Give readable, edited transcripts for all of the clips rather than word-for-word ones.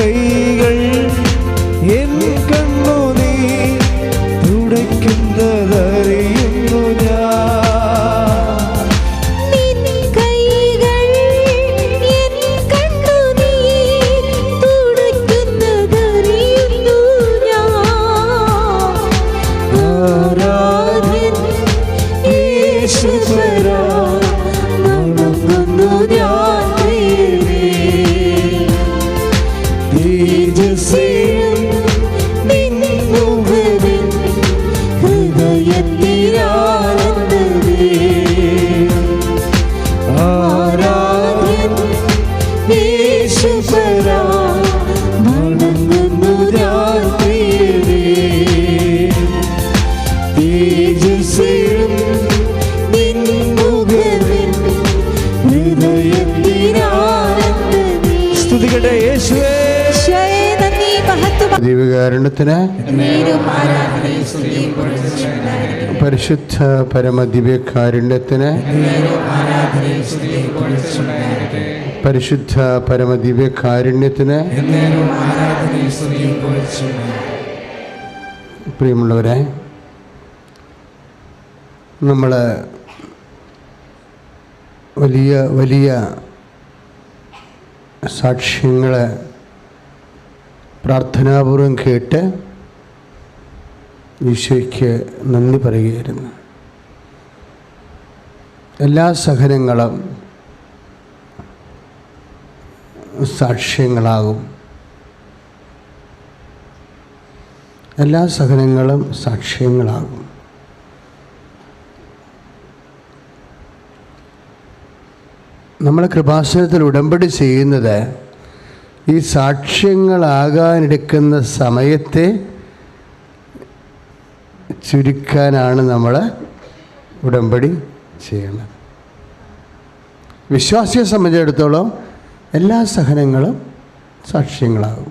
കൈകൾ എൻ കണ്ണുനീർ തുടയ്ക്കുന്നതറിയുന്നു ഞാൻ. നിൻ കൈകൾ എൻ കണ്ണുനീർ തുടയ്ക്കുന്നതറിയുന്നു ഞാൻ. ആരാധ്യൻ യേശുപരാ, വണങ്ങുന്നു ഞാൻ തേജസ്സേയും നിൻ മുഖവിൻ ഹൃദയത്തിലാനന്ദമേ. ആരാധ്യൻ യേശുപരാ, വണങ്ങുന്നു ഞാൻ തേജസ്സേയും നിൻ മുഖവിൻ ഹൃദയത്തിലാനന്ദമേ. സ്തുതിക്കട്ടെ യേശുവേ. ദിവ്യകാരുണ്യത്തിന് പരിശുദ്ധ പരമദിവ്യകാരുണ്യത്തിന് പരിശുദ്ധ പരമദിവ്യകാരുണ്യത്തിന്. പ്രിയമുള്ളവരെ, നമ്മൾ വലിയ വലിയ സാക്ഷ്യങ്ങൾ പ്രാർത്ഥനാപൂർവം കേട്ട് ഈശോയ്ക്ക് നന്ദി പറയുകയായിരുന്നു. എല്ലാ സഹനങ്ങളും സാക്ഷ്യങ്ങളാകും. എല്ലാ സഹനങ്ങളും സാക്ഷ്യങ്ങളാകും. നമ്മൾ കൃപാസനത്തിൽ ഉടമ്പടി ചെയ്യുന്നത് ഈ സാക്ഷ്യങ്ങളാകാനെടുക്കുന്ന സമയത്തെ ചുരുക്കാനാണ് നമ്മൾ ഉടമ്പടി ചെയ്യുന്നത്. വിശ്വാസിയെ സംബന്ധിച്ചിടത്തോളം എല്ലാ സഹനങ്ങളും സാക്ഷ്യങ്ങളാകും.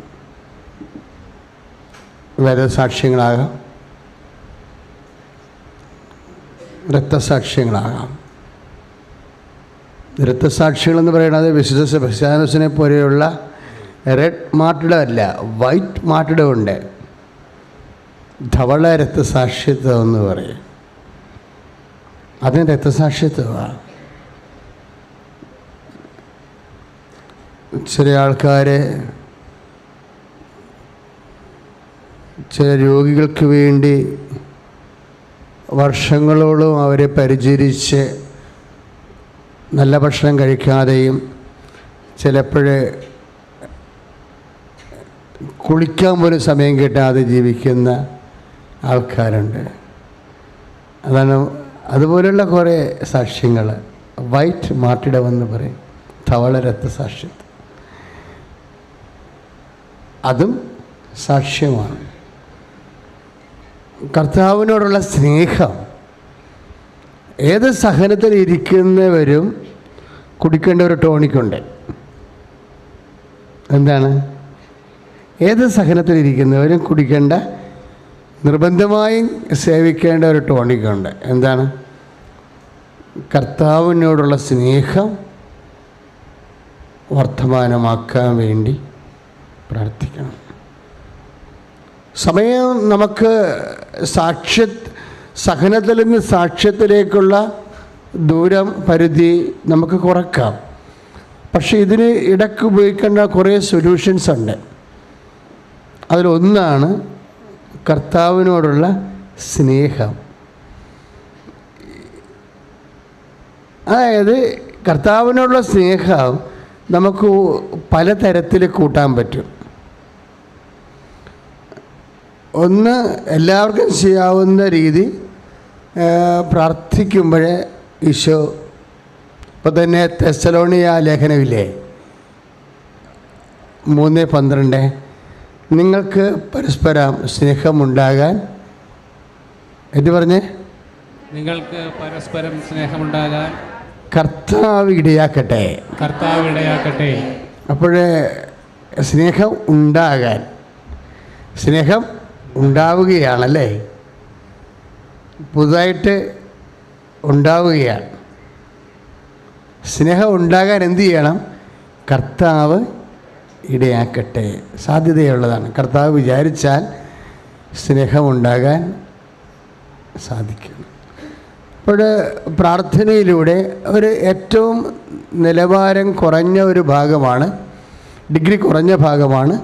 വേദസാക്ഷ്യങ്ങളാകാം, രക്തസാക്ഷ്യങ്ങളാകാം. രക്തസാക്ഷികളെന്ന് പറയുന്നത് വിശുദ്ധ സെബസ്ത്യാനോസിനെ പോലെയുള്ള റെഡ് മാർട്ടിടം അല്ല, വൈറ്റ് മാർട്ടിടം ഉണ്ട്. ധവള രക്തസാക്ഷിത്വം എന്ന് പറയും. അതിന് രക്തസാക്ഷിത്വമാണ്. ചില ആൾക്കാർ ചില രോഗികൾക്ക് വേണ്ടി വർഷങ്ങളോളം അവരെ പരിചരിച്ച് നല്ല ഭക്ഷണം കഴിക്കാതെയും ചിലപ്പോഴേ കുളിക്കാൻ പോലും സമയം കിട്ടാതെ ജീവിക്കുന്ന ആൾക്കാരുണ്ട്. അതാണ് അതുപോലെയുള്ള കുറേ സാക്ഷ്യങ്ങൾ വൈറ്റ് മാർട്ടിടം എന്ന് പറയും, ധവള രക്തസാക്ഷിത്വം. അതും സാക്ഷ്യമാണ്. കർത്താവിനോടുള്ള സ്നേഹം. ഏത് സഹനത്തിൽ ഇരിക്കുന്നവരും കുടിക്കേണ്ട ഒരു ടോണിക്കുണ്ട്. എന്താണ്? ഏത് സഹനത്തിലിരിക്കുന്നവരും കുടിക്കേണ്ട, നിർബന്ധമായും സേവിക്കേണ്ട ഒരു ടോണിക്കുണ്ട്. എന്താണ്? കർത്താവിനോടുള്ള സ്നേഹം വർത്തമാനമാക്കാൻ വേണ്ടി പ്രാർത്ഥിക്കണം. സമയം നമുക്ക് സഹനത്തിൽ നിന്ന് സാക്ഷ്യത്തിലേക്കുള്ള ദൂരം പരിധി നമുക്ക് കുറക്കാം. പക്ഷേ ഇതിന് ഇടയ്ക്ക് ഉപയോഗിക്കേണ്ട കുറേ സൊല്യൂഷൻസ് ഉണ്ട്. അതിലൊന്നാണ് കർത്താവിനോടുള്ള സ്നേഹം. അതായത് കർത്താവിനോടുള്ള സ്നേഹം നമുക്ക് പലതരത്തിൽ കൂട്ടാൻ പറ്റും. ഒന്ന്, എല്ലാവർക്കും ചെയ്യാവുന്ന രീതി പ്രാർത്ഥിക്കുമ്പോഴേ ഈശോ, ഇപ്പോൾ തന്നെ തെസ്സലോണിയ ലേഖനമില്ലേ 3:12, നിങ്ങൾക്ക് പരസ്പരം സ്നേഹമുണ്ടാകാൻ, എന്ത് പറഞ്ഞേ? നിങ്ങൾക്ക് പരസ്പരം സ്നേഹമുണ്ടാകാൻ കർത്താവ് ഇടയാക്കട്ടെ. കർത്താവ് ഇടയാക്കട്ടെ. അപ്പോഴേ സ്നേഹം ഉണ്ടാകാൻ, സ്നേഹം ഉണ്ടാവുകയാണല്ലേ, പുതുതായിട്ട് ഉണ്ടാവുകയാണ്. സ്നേഹം ഉണ്ടാകാൻ എന്തു ചെയ്യണം? കർത്താവ് ഇടയാക്കട്ടെ. സാധ്യതയുള്ളതാണ്. കർത്താവ് വിചാരിച്ചാൽ സ്നേഹമുണ്ടാകാൻ സാധിക്കും. അപ്പോൾ പ്രാർത്ഥനയിലൂടെ ഒരു ഏറ്റവും നിലവാരം കുറഞ്ഞ ഒരു ഭാഗമാണ്, ഡിഗ്രി കുറഞ്ഞ ഭാഗമാണ്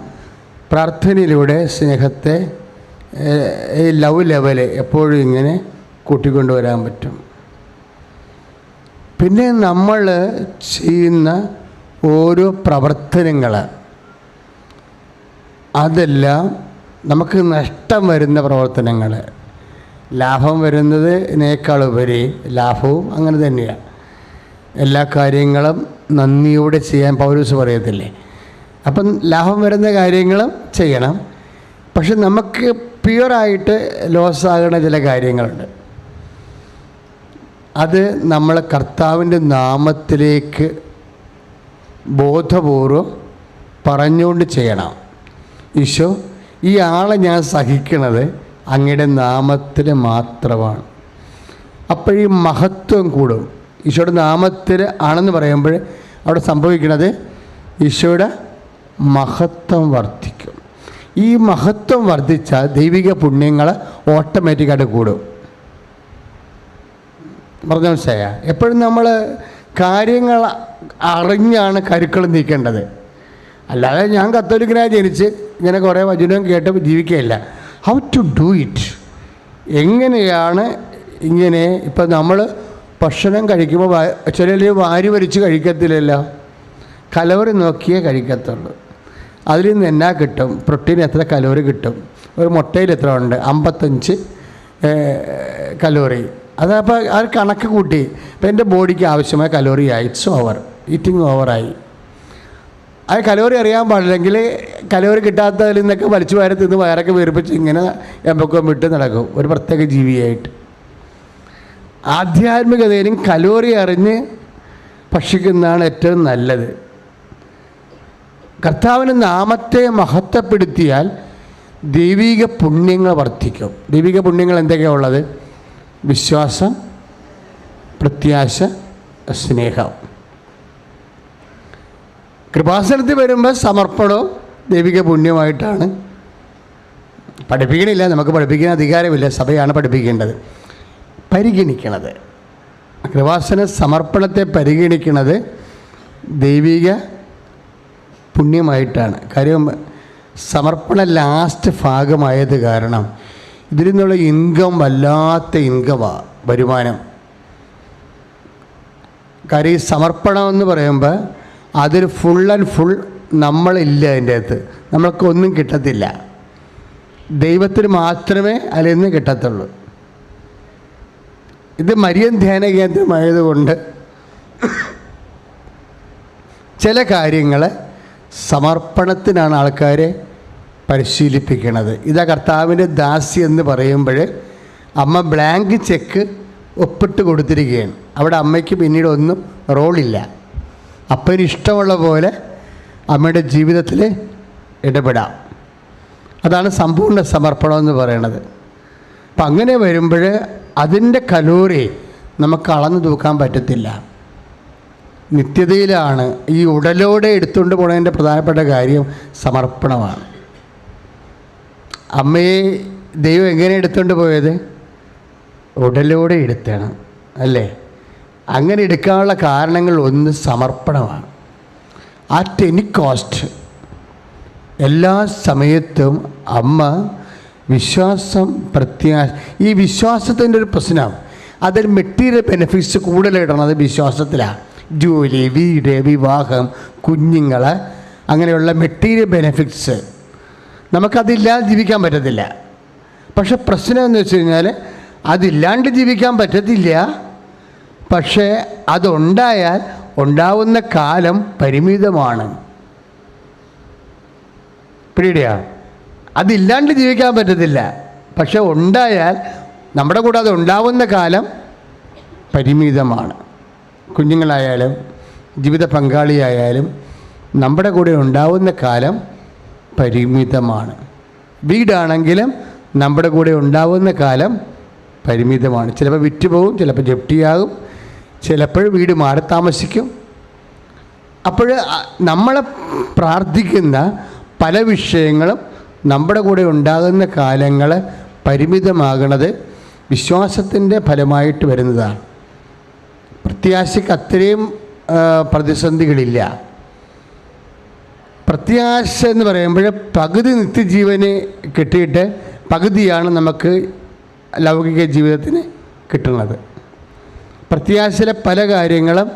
പ്രാർത്ഥനയിലൂടെ സ്നേഹത്തെ ലവ് ലെവല് എപ്പോഴും ഇങ്ങനെ കൂട്ടിക്കൊണ്ടുവരാൻ പറ്റും. പിന്നെ നമ്മൾ ചെയ്യുന്ന ഓരോ പ്രവർത്തനങ്ങൾ അതെല്ലാം നമുക്ക് നഷ്ടം വരുന്ന പ്രവർത്തനങ്ങൾ, ലാഭം വരുന്നതിനേക്കാളുപരി ലാഭവും അങ്ങനെ തന്നെയാണ്. എല്ലാ കാര്യങ്ങളും നന്ദിയോടെ ചെയ്യാൻ പൗലോസ് പറയത്തില്ലേ? അപ്പം ലാഭം വരുന്ന കാര്യങ്ങളും ചെയ്യണം. പക്ഷെ നമുക്ക് പ്യുവറായിട്ട് ലോസാകുന്ന ചില കാര്യങ്ങളുണ്ട്. അത് നമ്മൾ കർത്താവിൻ്റെ നാമത്തിലേക്ക് ബോധപൂർവം പറഞ്ഞുകൊണ്ട് ചെയ്യണം. ഈശോ, ഈ ആളെ ഞാൻ സഹിക്കുന്നത് അങ്ങയുടെ നാമത്തിൽ മാത്രമാണ്. അപ്പോൾ ഈ മഹത്വം കൂടും. ഈശോയുടെ നാമത്തിൽ ആണെന്ന് പറയുമ്പോൾ അവിടെ സംഭവിക്കുന്നത് ഈശോയുടെ മഹത്വം വർദ്ധിക്കും. ഈ മഹത്വം വർദ്ധിച്ചാൽ ദൈവിക പുണ്യങ്ങൾ ഓട്ടോമാറ്റിക്കായിട്ട് കൂടും. പറഞ്ഞ മനസ്സിലായ? എപ്പോഴും നമ്മൾ കാര്യങ്ങൾ അറിഞ്ഞാണ് കരുക്കൾ നീക്കേണ്ടത്. അല്ലാതെ ഞാൻ കത്തോലിക്കനായി ജനിച്ച് ഇങ്ങനെ കുറേ വചനവും കേട്ട് ജീവിക്കുകയില്ല. ഹൗ ടു ഡു ഇറ്റ്, എങ്ങനെയാണ് ഇങ്ങനെ. ഇപ്പം നമ്മൾ ഭക്ഷണം കഴിക്കുമ്പോൾ ചിലർ വാരി വലിച്ച് കഴിക്കത്തില്ലല്ലോ, കലോറി നോക്കിയേ കഴിക്കത്തുള്ളൂ. അതിൽ നിന്ന് എന്നാ കിട്ടും? പ്രോട്ടീൻ എത്ര കലോറി കിട്ടും? ഒരു മുട്ടയിൽ എത്ര ഉണ്ട്? 55 കലോറി. അതപ്പോൾ ആ കണക്ക് കൂട്ടി ഇപ്പം എൻ്റെ ബോഡിക്ക് ആവശ്യമായ കലോറി ആയി, ഇറ്റ്സ് ഓവർ, ഈറ്റിംഗ് ഓവറായി. അത് കലോറി അറിയാൻ പാടില്ലെങ്കിൽ കലോറി കിട്ടാത്തതിൽ നിന്നൊക്കെ വലിച്ചു വാരി തിന്ന് വയറൊക്കെ വീർപ്പിച്ച് ഇങ്ങനെ എമ്പക്കം വിട്ട് നടക്കും ഒരു പ്രത്യേക ജീവിയായിട്ട്. ആധ്യാത്മികതയിലും കലോറി അറിഞ്ഞ് ഭക്ഷിക്കുന്നതാണ് ഏറ്റവും നല്ലത്. കർത്താവിൻ്റെ നാമത്തെ മഹത്വപ്പെടുത്തിയാൽ ദൈവിക പുണ്യങ്ങൾ വർദ്ധിക്കും. ദൈവിക പുണ്യങ്ങൾ എന്തൊക്കെയാണ് ഉള്ളത്? വിശ്വാസം, പ്രത്യാശ, സ്നേഹം. കൃപാസനത്തിൽ വരുമ്പോൾ സമർപ്പണവും ദൈവിക പുണ്യമായിട്ടാണ്. പഠിപ്പിക്കണില്ല, നമുക്ക് പഠിപ്പിക്കാൻ അധികാരമില്ല, സഭയാണ് പഠിപ്പിക്കേണ്ടത്, പരിഗണിക്കണത്. കൃപാസന സമർപ്പണത്തെ പരിഗണിക്കുന്നത് ദൈവിക പുണ്യമായിട്ടാണ്. കാര്യം സമർപ്പണ ലാസ്റ്റ് ഭാഗമായത് കാരണം ഇതിൽ നിന്നുള്ള ഇൻകം വല്ലാത്ത ഇൻകമാണ്, വരുമാനം. കാര്യം ഈ സമർപ്പണം എന്ന് പറയുമ്പോൾ അതൊരു ഫുൾ ആൻഡ് ഫുൾ നമ്മളില്ല, അതിൻ്റെ അകത്ത് നമ്മൾക്കൊന്നും കിട്ടത്തില്ല. ദൈവത്തിന് മാത്രമേ അതിൽ നിന്ന് കിട്ടത്തുള്ളൂ. ഇത് മരിയൻ ധ്യാന കേന്ദ്രമായതുകൊണ്ട് ചില കാര്യങ്ങൾ സമർപ്പണത്തിനാണ് ആൾക്കാരെ പരിശീലിപ്പിക്കുന്നത്. ഇതാ കർത്താവിൻ്റെ ദാസി എന്ന് പറയുമ്പോൾ അമ്മ ബ്ലാങ്ക് ചെക്ക് ഒപ്പിട്ട് കൊടുത്തിരിക്കുകയാണ്. അവിടെ അമ്മയ്ക്ക് പിന്നീട് ഒന്നും റോളില്ല. അപ്പന് ഇഷ്ടമുള്ള പോലെ അമ്മയുടെ ജീവിതത്തിൽ ഇടപെടാം. അതാണ് സമ്പൂർണ്ണ സമർപ്പണം എന്ന് പറയുന്നത്. അപ്പം അങ്ങനെ വരുമ്പോൾ അതിൻ്റെ കലോറി നമുക്ക് അളന്നു തൂക്കാൻ പറ്റത്തില്ല. നിത്യതയിലാണ് ഈ ഉടലോടെ എടുത്തുകൊണ്ട് പോകുന്നതിൻ്റെ പ്രധാനപ്പെട്ട കാര്യം സമർപ്പണമാണ്. അമ്മയെ ദൈവം എങ്ങനെ എടുത്തുകൊണ്ട് പോയത്? ഉടലോടെ എടുത്താണ്, അല്ലേ? അങ്ങനെ എടുക്കാനുള്ള കാരണങ്ങൾ ഒന്ന് സമർപ്പണമാണ്. അറ്റ് എനി കോസ്റ്റ് എല്ലാ സമയത്തും അമ്മ വിശ്വാസം, പ്രത്യാശ. ഈ വിശ്വാസത്തിൻ്റെ ഒരു പ്രശ്നം, അതിൽ മെറ്റീരിയൽ ബെനിഫിറ്റ്സ് കൂടുതൽ ഇടണത് വിശ്വാസത്തിലാണ്. ജോലി, വീട്, വിവാഹം, കുഞ്ഞുങ്ങൾ, അങ്ങനെയുള്ള മെറ്റീരിയൽ ബെനിഫിറ്റ്സ് നമുക്കതില്ലാതെ ജീവിക്കാൻ പറ്റത്തില്ല. പക്ഷെ പ്രശ്നം എന്ന് വെച്ച് കഴിഞ്ഞാൽ അതില്ലാണ്ട് ജീവിക്കാൻ പറ്റത്തില്ല. പക്ഷേ അതുണ്ടായാൽ ഉണ്ടാവുന്ന കാലം പരിമിതമാണ്. പിടിയാണ്. അതില്ലാണ്ട് ജീവിക്കാൻ പറ്റത്തില്ല. പക്ഷെ ഉണ്ടായാൽ നമ്മുടെ കൂടെ അത് ഉണ്ടാവുന്ന കാലം പരിമിതമാണ്. കുഞ്ഞുങ്ങളായാലും ജീവിത പങ്കാളിയായാലും നമ്മുടെ കൂടെ ഉണ്ടാവുന്ന കാലം പരിമിതമാണ്. വീടാണെങ്കിലും നമ്മുടെ കൂടെ ഉണ്ടാവുന്ന കാലം പരിമിതമാണ്. ചിലപ്പോൾ വിറ്റുപോകും, ചിലപ്പോൾ ജപ്തിയാകും, ചിലപ്പോൾ വീട് മാറി താമസിക്കും. അപ്പോൾ നമ്മളെ പ്രാർത്ഥിക്കുന്ന പല വിഷയങ്ങളും നമ്മുടെ കൂടെ ഉണ്ടാകുന്ന കാലങ്ങൾ പരിമിതമാകുന്നത് വിശ്വാസത്തിൻ്റെ ഫലമായിട്ട് വരുന്നതാണ്. പ്രത്യാശയ്ക്ക് അത്രയും പ്രതിസന്ധികളില്ല. പ്രത്യാശ എന്ന് പറയുമ്പോൾ പകുതി നിത്യജീവന് കിട്ടിയിട്ട് പകുതിയാണ് നമുക്ക് ലൗകിക ജീവിതത്തിന് കിട്ടുന്നത്. പ്രത്യാശയിലെ പല കാര്യങ്ങളും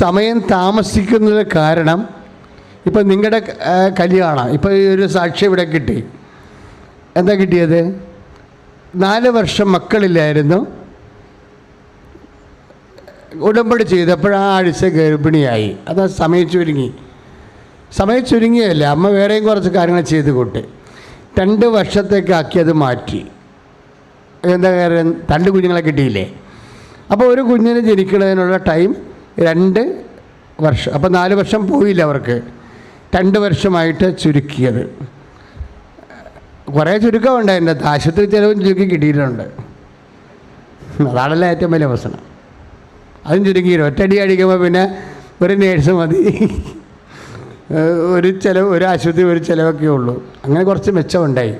സമയം താമസിക്കുന്നത് കാരണം, ഇപ്പം നിങ്ങളുടെ കല്യാണം, ഇപ്പോൾ ഈ ഒരു സാക്ഷി ഇവിടെ കിട്ടി. എന്താ കിട്ടിയത്? 4 വർഷം മക്കളില്ലായിരുന്നു. ഉടമ്പടി ചെയ്തപ്പോൾ ആ ആഴ്ച ഗർഭിണിയായി. അത് സമയം ചുരുങ്ങിയല്ല, അമ്മ വേറെയും കുറച്ച് കാര്യങ്ങൾ ചെയ്ത് കൂട്ടി 2 വർഷത്തേക്കാക്കി അത് മാറ്റി. എന്താ കാര്യം? 2 കുഞ്ഞുങ്ങളെ കിട്ടിയില്ലേ? അപ്പോൾ ഒരു കുഞ്ഞിന് ജനിക്കുന്നതിനുള്ള ടൈം 2 വർഷം. അപ്പോൾ 4 വർഷം പോയില്ല അവർക്ക്, 2 വർഷമായിട്ട് ചുരുക്കിയത്. കുറേ ചുരുക്കം ഉണ്ടായിട്ടുണ്ട്. ആശുപത്രി ചിലവും ചുരുക്കി കിട്ടിയിട്ടുണ്ട്. അതാണല്ലോ ഏറ്റവും വലിയ പ്രശ്നം. അതും ചുരുക്കിയില്ല. ഒറ്റയടി അടിക്കുമ്പോൾ പിന്നെ ഒരു നേഴ്സ് മതി, ഒരു ചിലവ്, ഒരു ആശുപത്രി ഒരു ചിലവൊക്കെ ഉള്ളൂ. അങ്ങനെ കുറച്ച് മെച്ചമുണ്ടായി.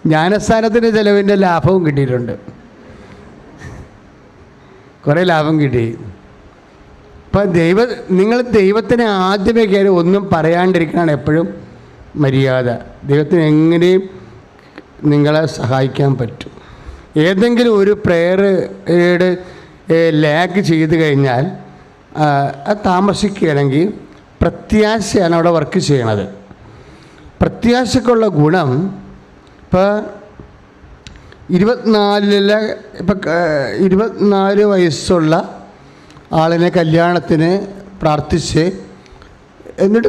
ജ്ഞാനസ്ഥാനത്തിൻ്റെ ചിലവിൻ്റെ ലാഭവും കിട്ടിയിട്ടുണ്ട്, കുറേ ലാഭം കിട്ടി. ഇപ്പം നിങ്ങൾ ദൈവത്തിനെ ആദ്യമേ കയറി ഒന്നും പറയാണ്ടിരിക്കണതാണ് എപ്പോഴും മര്യാദ. ദൈവത്തിന് എങ്ങനെയും നിങ്ങളെ സഹായിക്കാൻ പറ്റും. ഏതെങ്കിലും ഒരു പ്രേയറുടെ ലാഗ് ചെയ്ത് കഴിഞ്ഞാൽ അത് താമസിക്കുകയാണെങ്കിൽ പ്രത്യാശയാണ് അവിടെ വർക്ക് ചെയ്യണത്. പ്രത്യാശക്കുള്ള ഗുണം, ഇപ്പോൾ 24 വയസ്സുള്ള ആളിനെ കല്യാണത്തിന് പ്രാർത്ഥിച്ച്, എന്നിട്ട്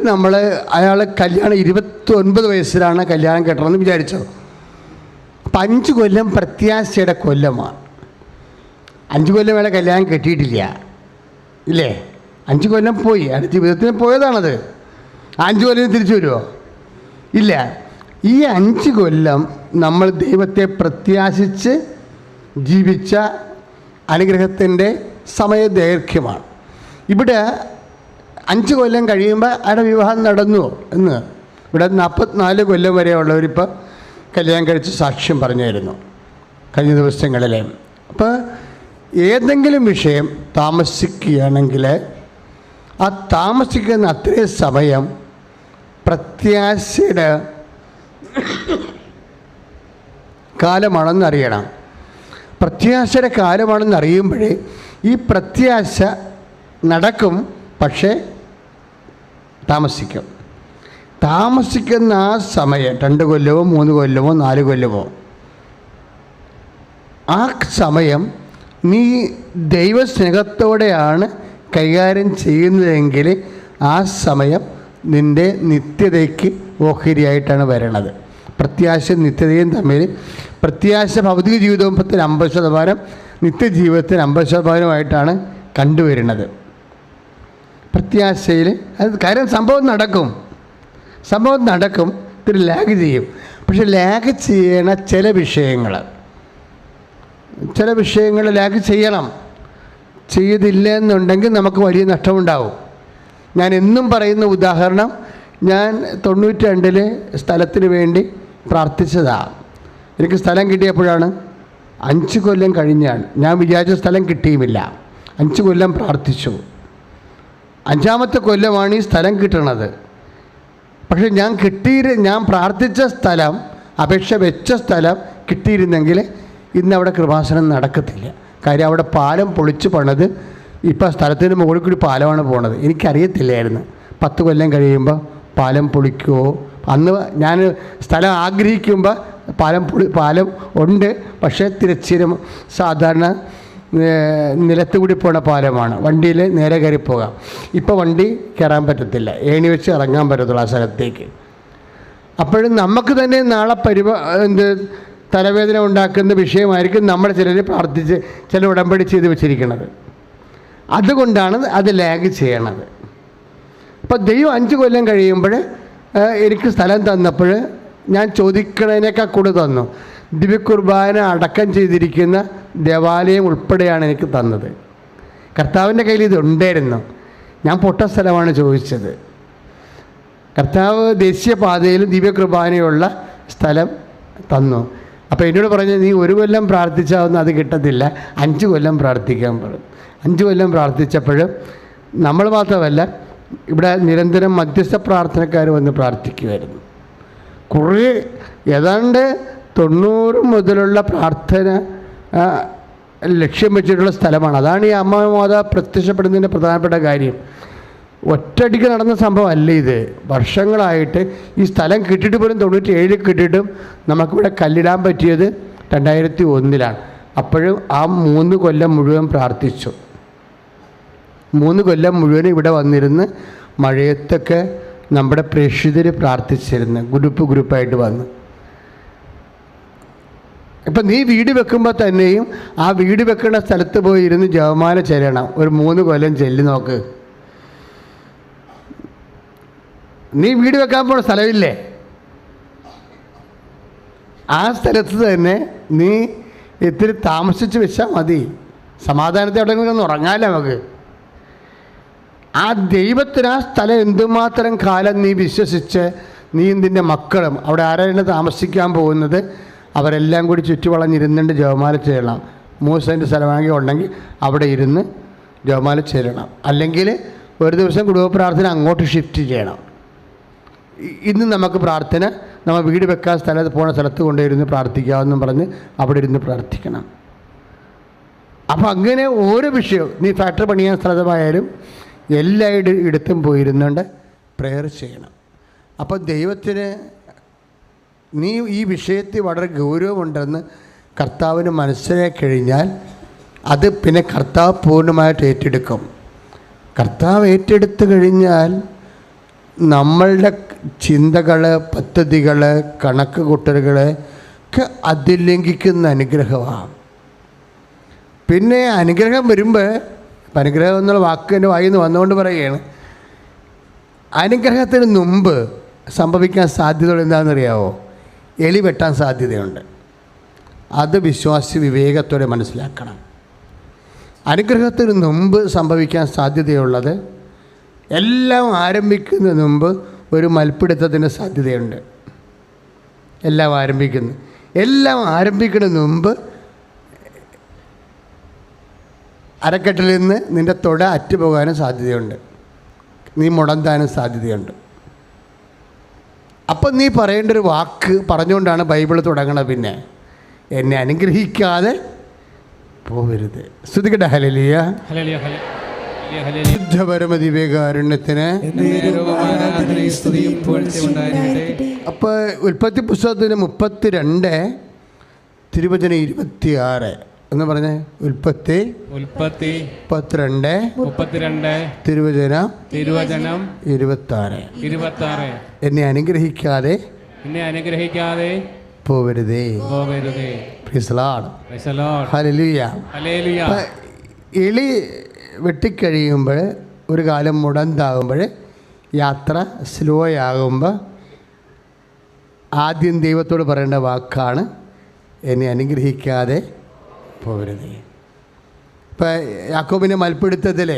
അയാൾ കല്യാണം 29 വയസ്സിലാണ് കല്യാണം കെട്ടണമെന്ന് വിചാരിച്ചോ. അപ്പം 5 കൊല്ലം പ്രത്യാശയുടെ കൊല്ലമാണ്. 5 കൊല്ലം വേള കല്യാണം കെട്ടിയിട്ടില്ല ഇല്ലേ? 5 കൊല്ലം പോയി, അടുത്ത ജീവിതത്തിന് പോയതാണത്. 5 കൊല്ലം തിരിച്ചു വരുമോ? ഇല്ല. ഈ 5 കൊല്ലം നമ്മൾ ദൈവത്തെ പ്രത്യാശിച്ച് ജീവിച്ച അനുഗ്രഹത്തിൻ്റെ സമയദൈർഘ്യമാണ്. ഇവിടെ 5 കൊല്ലം കഴിയുമ്പോൾ അയാളുടെ വിവാഹം നടന്നു എന്ന് ഇവിടെ 44 കൊല്ലം വരെയുള്ളവരിപ്പോൾ കല്യാണം കഴിച്ച് സാക്ഷ്യം പറഞ്ഞായിരുന്നു കഴിഞ്ഞ ദിവസങ്ങളിലെ. അപ്പോൾ ഏതെങ്കിലും വിഷയം താമസിക്കുകയാണെങ്കിൽ ആ താമസിക്കുന്ന അത്രയും സമയം പ്രത്യാശയുടെ കാലമാണെന്നറിയണം. പ്രത്യാശയുടെ കാലമാണെന്നറിയുമ്പോഴേ ഈ പ്രത്യാശ നടക്കും, പക്ഷേ താമസിക്കുന്ന ആ സമയം 2 കൊല്ലമോ 3 കൊല്ലമോ 4 കൊല്ലമോ ആ സമയം നീ ദൈവസ്നേഹത്തോടെയാണ് കൈകാര്യം ചെയ്യുന്നതെങ്കിൽ ആ സമയം നിൻ്റെ നിത്യതയ്ക്ക് ഓഹരിയായിട്ടാണ് വരണത്. പ്രത്യാശ നിത്യതയും തമ്മിൽ, പ്രത്യാശ ഭൗതിക ജീവിതത്തിൽ 50%, നിത്യജീവിതത്തിൽ 50%ആയിട്ടാണ് കണ്ടുവരുന്നത്. പ്രത്യാശയിൽ അത് കാര്യം സംഭവം നടക്കും, ഇത്തിരി ലാഗ് ചെയ്യും. പക്ഷെ ലാഗ് ചെയ്യണ ചില വിഷയങ്ങൾ ലാഗ് ചെയ്യണം. ചെയ്തില്ല എന്നുണ്ടെങ്കിൽ നമുക്ക് വലിയ നഷ്ടമുണ്ടാവും. ഞാൻ എന്നും പറയുന്ന ഉദാഹരണം, ഞാൻ 92 സ്ഥലത്തിന് വേണ്ടി പ്രാർത്ഥിച്ചതാണ്. എനിക്ക് സ്ഥലം കിട്ടിയപ്പോഴാണ് 5 കൊല്ലം കഴിഞ്ഞാണ്. ഞാൻ വിചാരിച്ച സ്ഥലം കിട്ടിയുമില്ല. 5 കൊല്ലം പ്രാർത്ഥിച്ചു. 5ാമത്തെ കൊല്ലമാണ് ഈ സ്ഥലം കിട്ടണത്. പക്ഷെ ഞാൻ പ്രാർത്ഥിച്ച സ്ഥലം, അപേക്ഷ വെച്ച സ്ഥലം കിട്ടിയിരുന്നെങ്കിൽ ഇന്നവിടെ കൃപാസനം നടക്കത്തില്ല. കാര്യം അവിടെ പാലം പൊളിച്ച് പണിത് ഇപ്പോൾ സ്ഥലത്തിന് മുകളിൽ കൂടി പാലമാണ് പോണത്. എനിക്കറിയത്തില്ലായിരുന്നു 10 കൊല്ലം കഴിയുമ്പോൾ പാലം പൊളിക്കുമോ. അന്ന് ഞാൻ സ്ഥലം ആഗ്രഹിക്കുമ്പോൾ പാലം ഉണ്ട്, പക്ഷേ തിരശ്ശീലം സാധാരണ നിലത്ത് കൂടി പോണ പാലമാണ്. വണ്ടിയിൽ നേരെ കയറി പോകാം. ഇപ്പോൾ വണ്ടി കയറാൻ പറ്റത്തില്ല, ഏണി വെച്ച് ഇറങ്ങാൻ പറ്റത്തുള്ളൂ ആ സ്ഥലത്തേക്ക്. അപ്പോഴും നമുക്ക് തന്നെ നാളെ തലവേദന ഉണ്ടാക്കുന്ന വിഷയമായിരിക്കും നമ്മൾ ചിലർ പ്രാർത്ഥിച്ച് ചില ഉടമ്പടി ചെയ്ത് വെച്ചിരിക്കുന്നത്. അതുകൊണ്ടാണ് അത് ലാഗ് ചെയ്യണത്. അപ്പോൾ ദൈവം 5 കൊല്ലം കഴിയുമ്പോൾ എനിക്ക് സ്ഥലം തന്നപ്പോൾ ഞാൻ ചോദിക്കണതിനേക്കാൾ കൂടുതൽ തന്നു. ദിവ്യകുർബാന അടക്കം ചെയ്തിരിക്കുന്ന ദേവാലയം ഉൾപ്പെടെയാണ് എനിക്ക് തന്നത്. കർത്താവിൻ്റെ കയ്യിൽ ഇതുണ്ടായിരുന്നു. ഞാൻ പൊട്ട സ്ഥലമാണ് ചോദിച്ചത്. കർത്താവ് ദേശീയപാതയിലും ദിവ്യകൃപാനയുള്ള സ്ഥലം തന്നു. അപ്പോൾ എന്നോട് പറഞ്ഞു, നീ 1 കൊല്ലം പ്രാർത്ഥിച്ചാവുന്ന അത് കിട്ടത്തില്ല, 5 കൊല്ലം പ്രാർത്ഥിക്കാൻ പറഞ്ഞു. 5 കൊല്ലം പ്രാർത്ഥിച്ചപ്പോഴും നമ്മൾ മാത്രമല്ല, ഇവിടെ നിരന്തരം മധ്യസ്ഥ പ്രാർത്ഥനക്കാർ വന്ന് പ്രാർത്ഥിക്കുമായിരുന്നു. കുറേ ഏതാണ്ട് 90 മുതലുള്ള പ്രാർത്ഥന ലക്ഷ്യം വെച്ചിട്ടുള്ള സ്ഥലമാണ്. അതാണ് ഈ അമ്മ മാതാ പ്രത്യക്ഷപ്പെടുന്നതിൻ്റെ പ്രധാനപ്പെട്ട കാര്യം. ഒറ്റയടിക്ക് നടന്ന സംഭവമല്ല ഇത്. വർഷങ്ങളായിട്ട് ഈ സ്ഥലം കിട്ടിയിട്ട് പോലും 97 കിട്ടിയിട്ടും നമുക്കിവിടെ കല്ലിടാൻ പറ്റിയത് 2001 അപ്പോഴും ആ 3 കൊല്ലം മുഴുവൻ പ്രാർത്ഥിച്ചു. 3 കൊല്ലം മുഴുവൻ ഇവിടെ വന്നിരുന്ന് മഴയത്തൊക്കെ നമ്മുടെ പ്രേക്ഷിതർ പ്രാർത്ഥിച്ചിരുന്നു, ഗ്രൂപ്പായിട്ട് വന്ന്. ഇപ്പം നീ വീട് വെക്കുമ്പോൾ തന്നെയും ആ വീട് വെക്കുന്ന സ്ഥലത്ത് പോയി ഇരുന്ന് ജപമാല ചെല്ലണം. ഒരു 3 കൊല്ലം ചെല്ലി നോക്ക്. നീ വീട് വെക്കാൻ പോണ സ്ഥലമില്ലേ, ആ സ്ഥലത്ത് തന്നെ നീ ഇത്തിരി താമസിച്ച് വെച്ചാൽ മതി. സമാധാനത്തെ അവിടെ നിന്ന് ഉറങ്ങാമല്ലോ നമുക്ക്. ആ ദൈവത്തിന് ആ സ്ഥലം എന്തുമാത്രം കാലം നീ വിശ്വസിച്ച് നീ നിൻ്റെ മക്കളും അവിടെ ആരാണ് താമസിക്കാൻ പോകുന്നത് അവരെല്ലാം കൂടി ചുറ്റുവളഞ്ഞിരുന്നുണ്ട് ജപമാല ചെയ്യണം. 3 സെൻറ്റ് സ്ഥലമാണെങ്കിൽ ഉണ്ടെങ്കിൽ അവിടെ ഇരുന്ന് ജപമാല ചെയ്യണം. അല്ലെങ്കിൽ ഒരു ദിവസം കുടുംബ പ്രാർത്ഥന അങ്ങോട്ട് ഷിഫ്റ്റ് ചെയ്യണം. ഇന്ന് നമുക്ക് പ്രാർത്ഥന നമ്മൾ വീട് വെക്കാൻ പോണ സ്ഥലത്ത് കൊണ്ടിരുന്ന് പ്രാർത്ഥിക്കാമെന്നും പറഞ്ഞ് അവിടെ ഇരുന്ന് പ്രാർത്ഥിക്കണം. അപ്പോൾ അങ്ങനെ ഓരോ വിഷയവും നീ ഫാക്ടറി പണിയാൻ സ്ഥലമായാലും എല്ലാ ഇടത്തും പോയിരുന്നുകൊണ്ട് പ്രെയർ ചെയ്യണം. അപ്പോൾ ദൈവത്തിന് നീ ഈ വിഷയത്തിൽ വളരെ ഗൗരവമുണ്ടെന്ന് കർത്താവിന് മനസ്സിലാക്കി കഴിഞ്ഞാൽ അത് പിന്നെ കർത്താവ് പൂർണ്ണമായിട്ട് ഏറ്റെടുക്കും. കർത്താവ് ഏറ്റെടുത്ത് കഴിഞ്ഞാൽ നമ്മളുടെ ചിന്തകൾ, പദ്ധതികൾ, കണക്ക് കൂട്ടലുകൾ ഒക്കെ അതിലംഘിക്കുന്ന അനുഗ്രഹമാണ്. പിന്നെ അനുഗ്രഹം വരുമ്പോൾ, അനുഗ്രഹം എന്നുള്ള വാക്ക് എൻ്റെ വായിൽ നിന്ന് വന്നുകൊണ്ട് പറയുകയാണ്, അനുഗ്രഹത്തിന് മുമ്പ് സംഭവിക്കാൻ സാധ്യതകൾ എന്താണെന്നറിയാമോ? എലി വെട്ടാൻ സാധ്യതയുണ്ട്. അത് വിശ്വാസി വിവേകത്തോടെ മനസ്സിലാക്കണം. അനുഗ്രഹത്തിന് മുമ്പ് സംഭവിക്കാൻ സാധ്യതയുള്ളത്, എല്ലാം ആരംഭിക്കുന്നതിന് മുമ്പ് ഒരു മൽപ്പിടുത്തത്തിൻ്റെ സാധ്യതയുണ്ട്. എല്ലാം ആരംഭിക്കുന്നതിന് മുമ്പ് അരക്കെട്ടിൽ നിന്ന് നിൻ്റെ തുട അറ്റുപോകാനും സാധ്യതയുണ്ട്, നീ മുടന്താനും സാധ്യതയുണ്ട്. അപ്പം നീ പറയേണ്ട ഒരു വാക്ക് പറഞ്ഞുകൊണ്ടാണ് ബൈബിൾ തുടങ്ങണത്. പിന്നെ എന്നെ അനുഗ്രഹിക്കാതെ പോകരുത്. സ്തുതിക്കട്ടെ. ഹല്ലേലൂയ. ശുദ്ധപരമദിവേകാരുണ്യത്തിന്. അപ്പോൾ ഉൽപ്പത്തി പുസ്തകത്തിന് 32:26 എന്ന് പറഞ്ഞേ. ഉൽപ്പത്തി 32 തിരുവചനം 26. എന്നെ അനുഗ്രഹിക്കാതെ പോവരുതേ. ഹല്ലേലൂയ. എളി വെട്ടിക്കഴിയുമ്പോൾ ഒരു കാലം മുടന്താകുമ്പോൾ, യാത്ര സ്ലോ ആകുമ്പോൾ ആദ്യം ദൈവത്തോട് പറയേണ്ട വാക്കാണ് എന്നെ അനുഗ്രഹിക്കാതെ പോകരുത്. ഇപ്പം യാക്കോബിൻ്റെ മൽപ്പിടുത്തത്തിൽ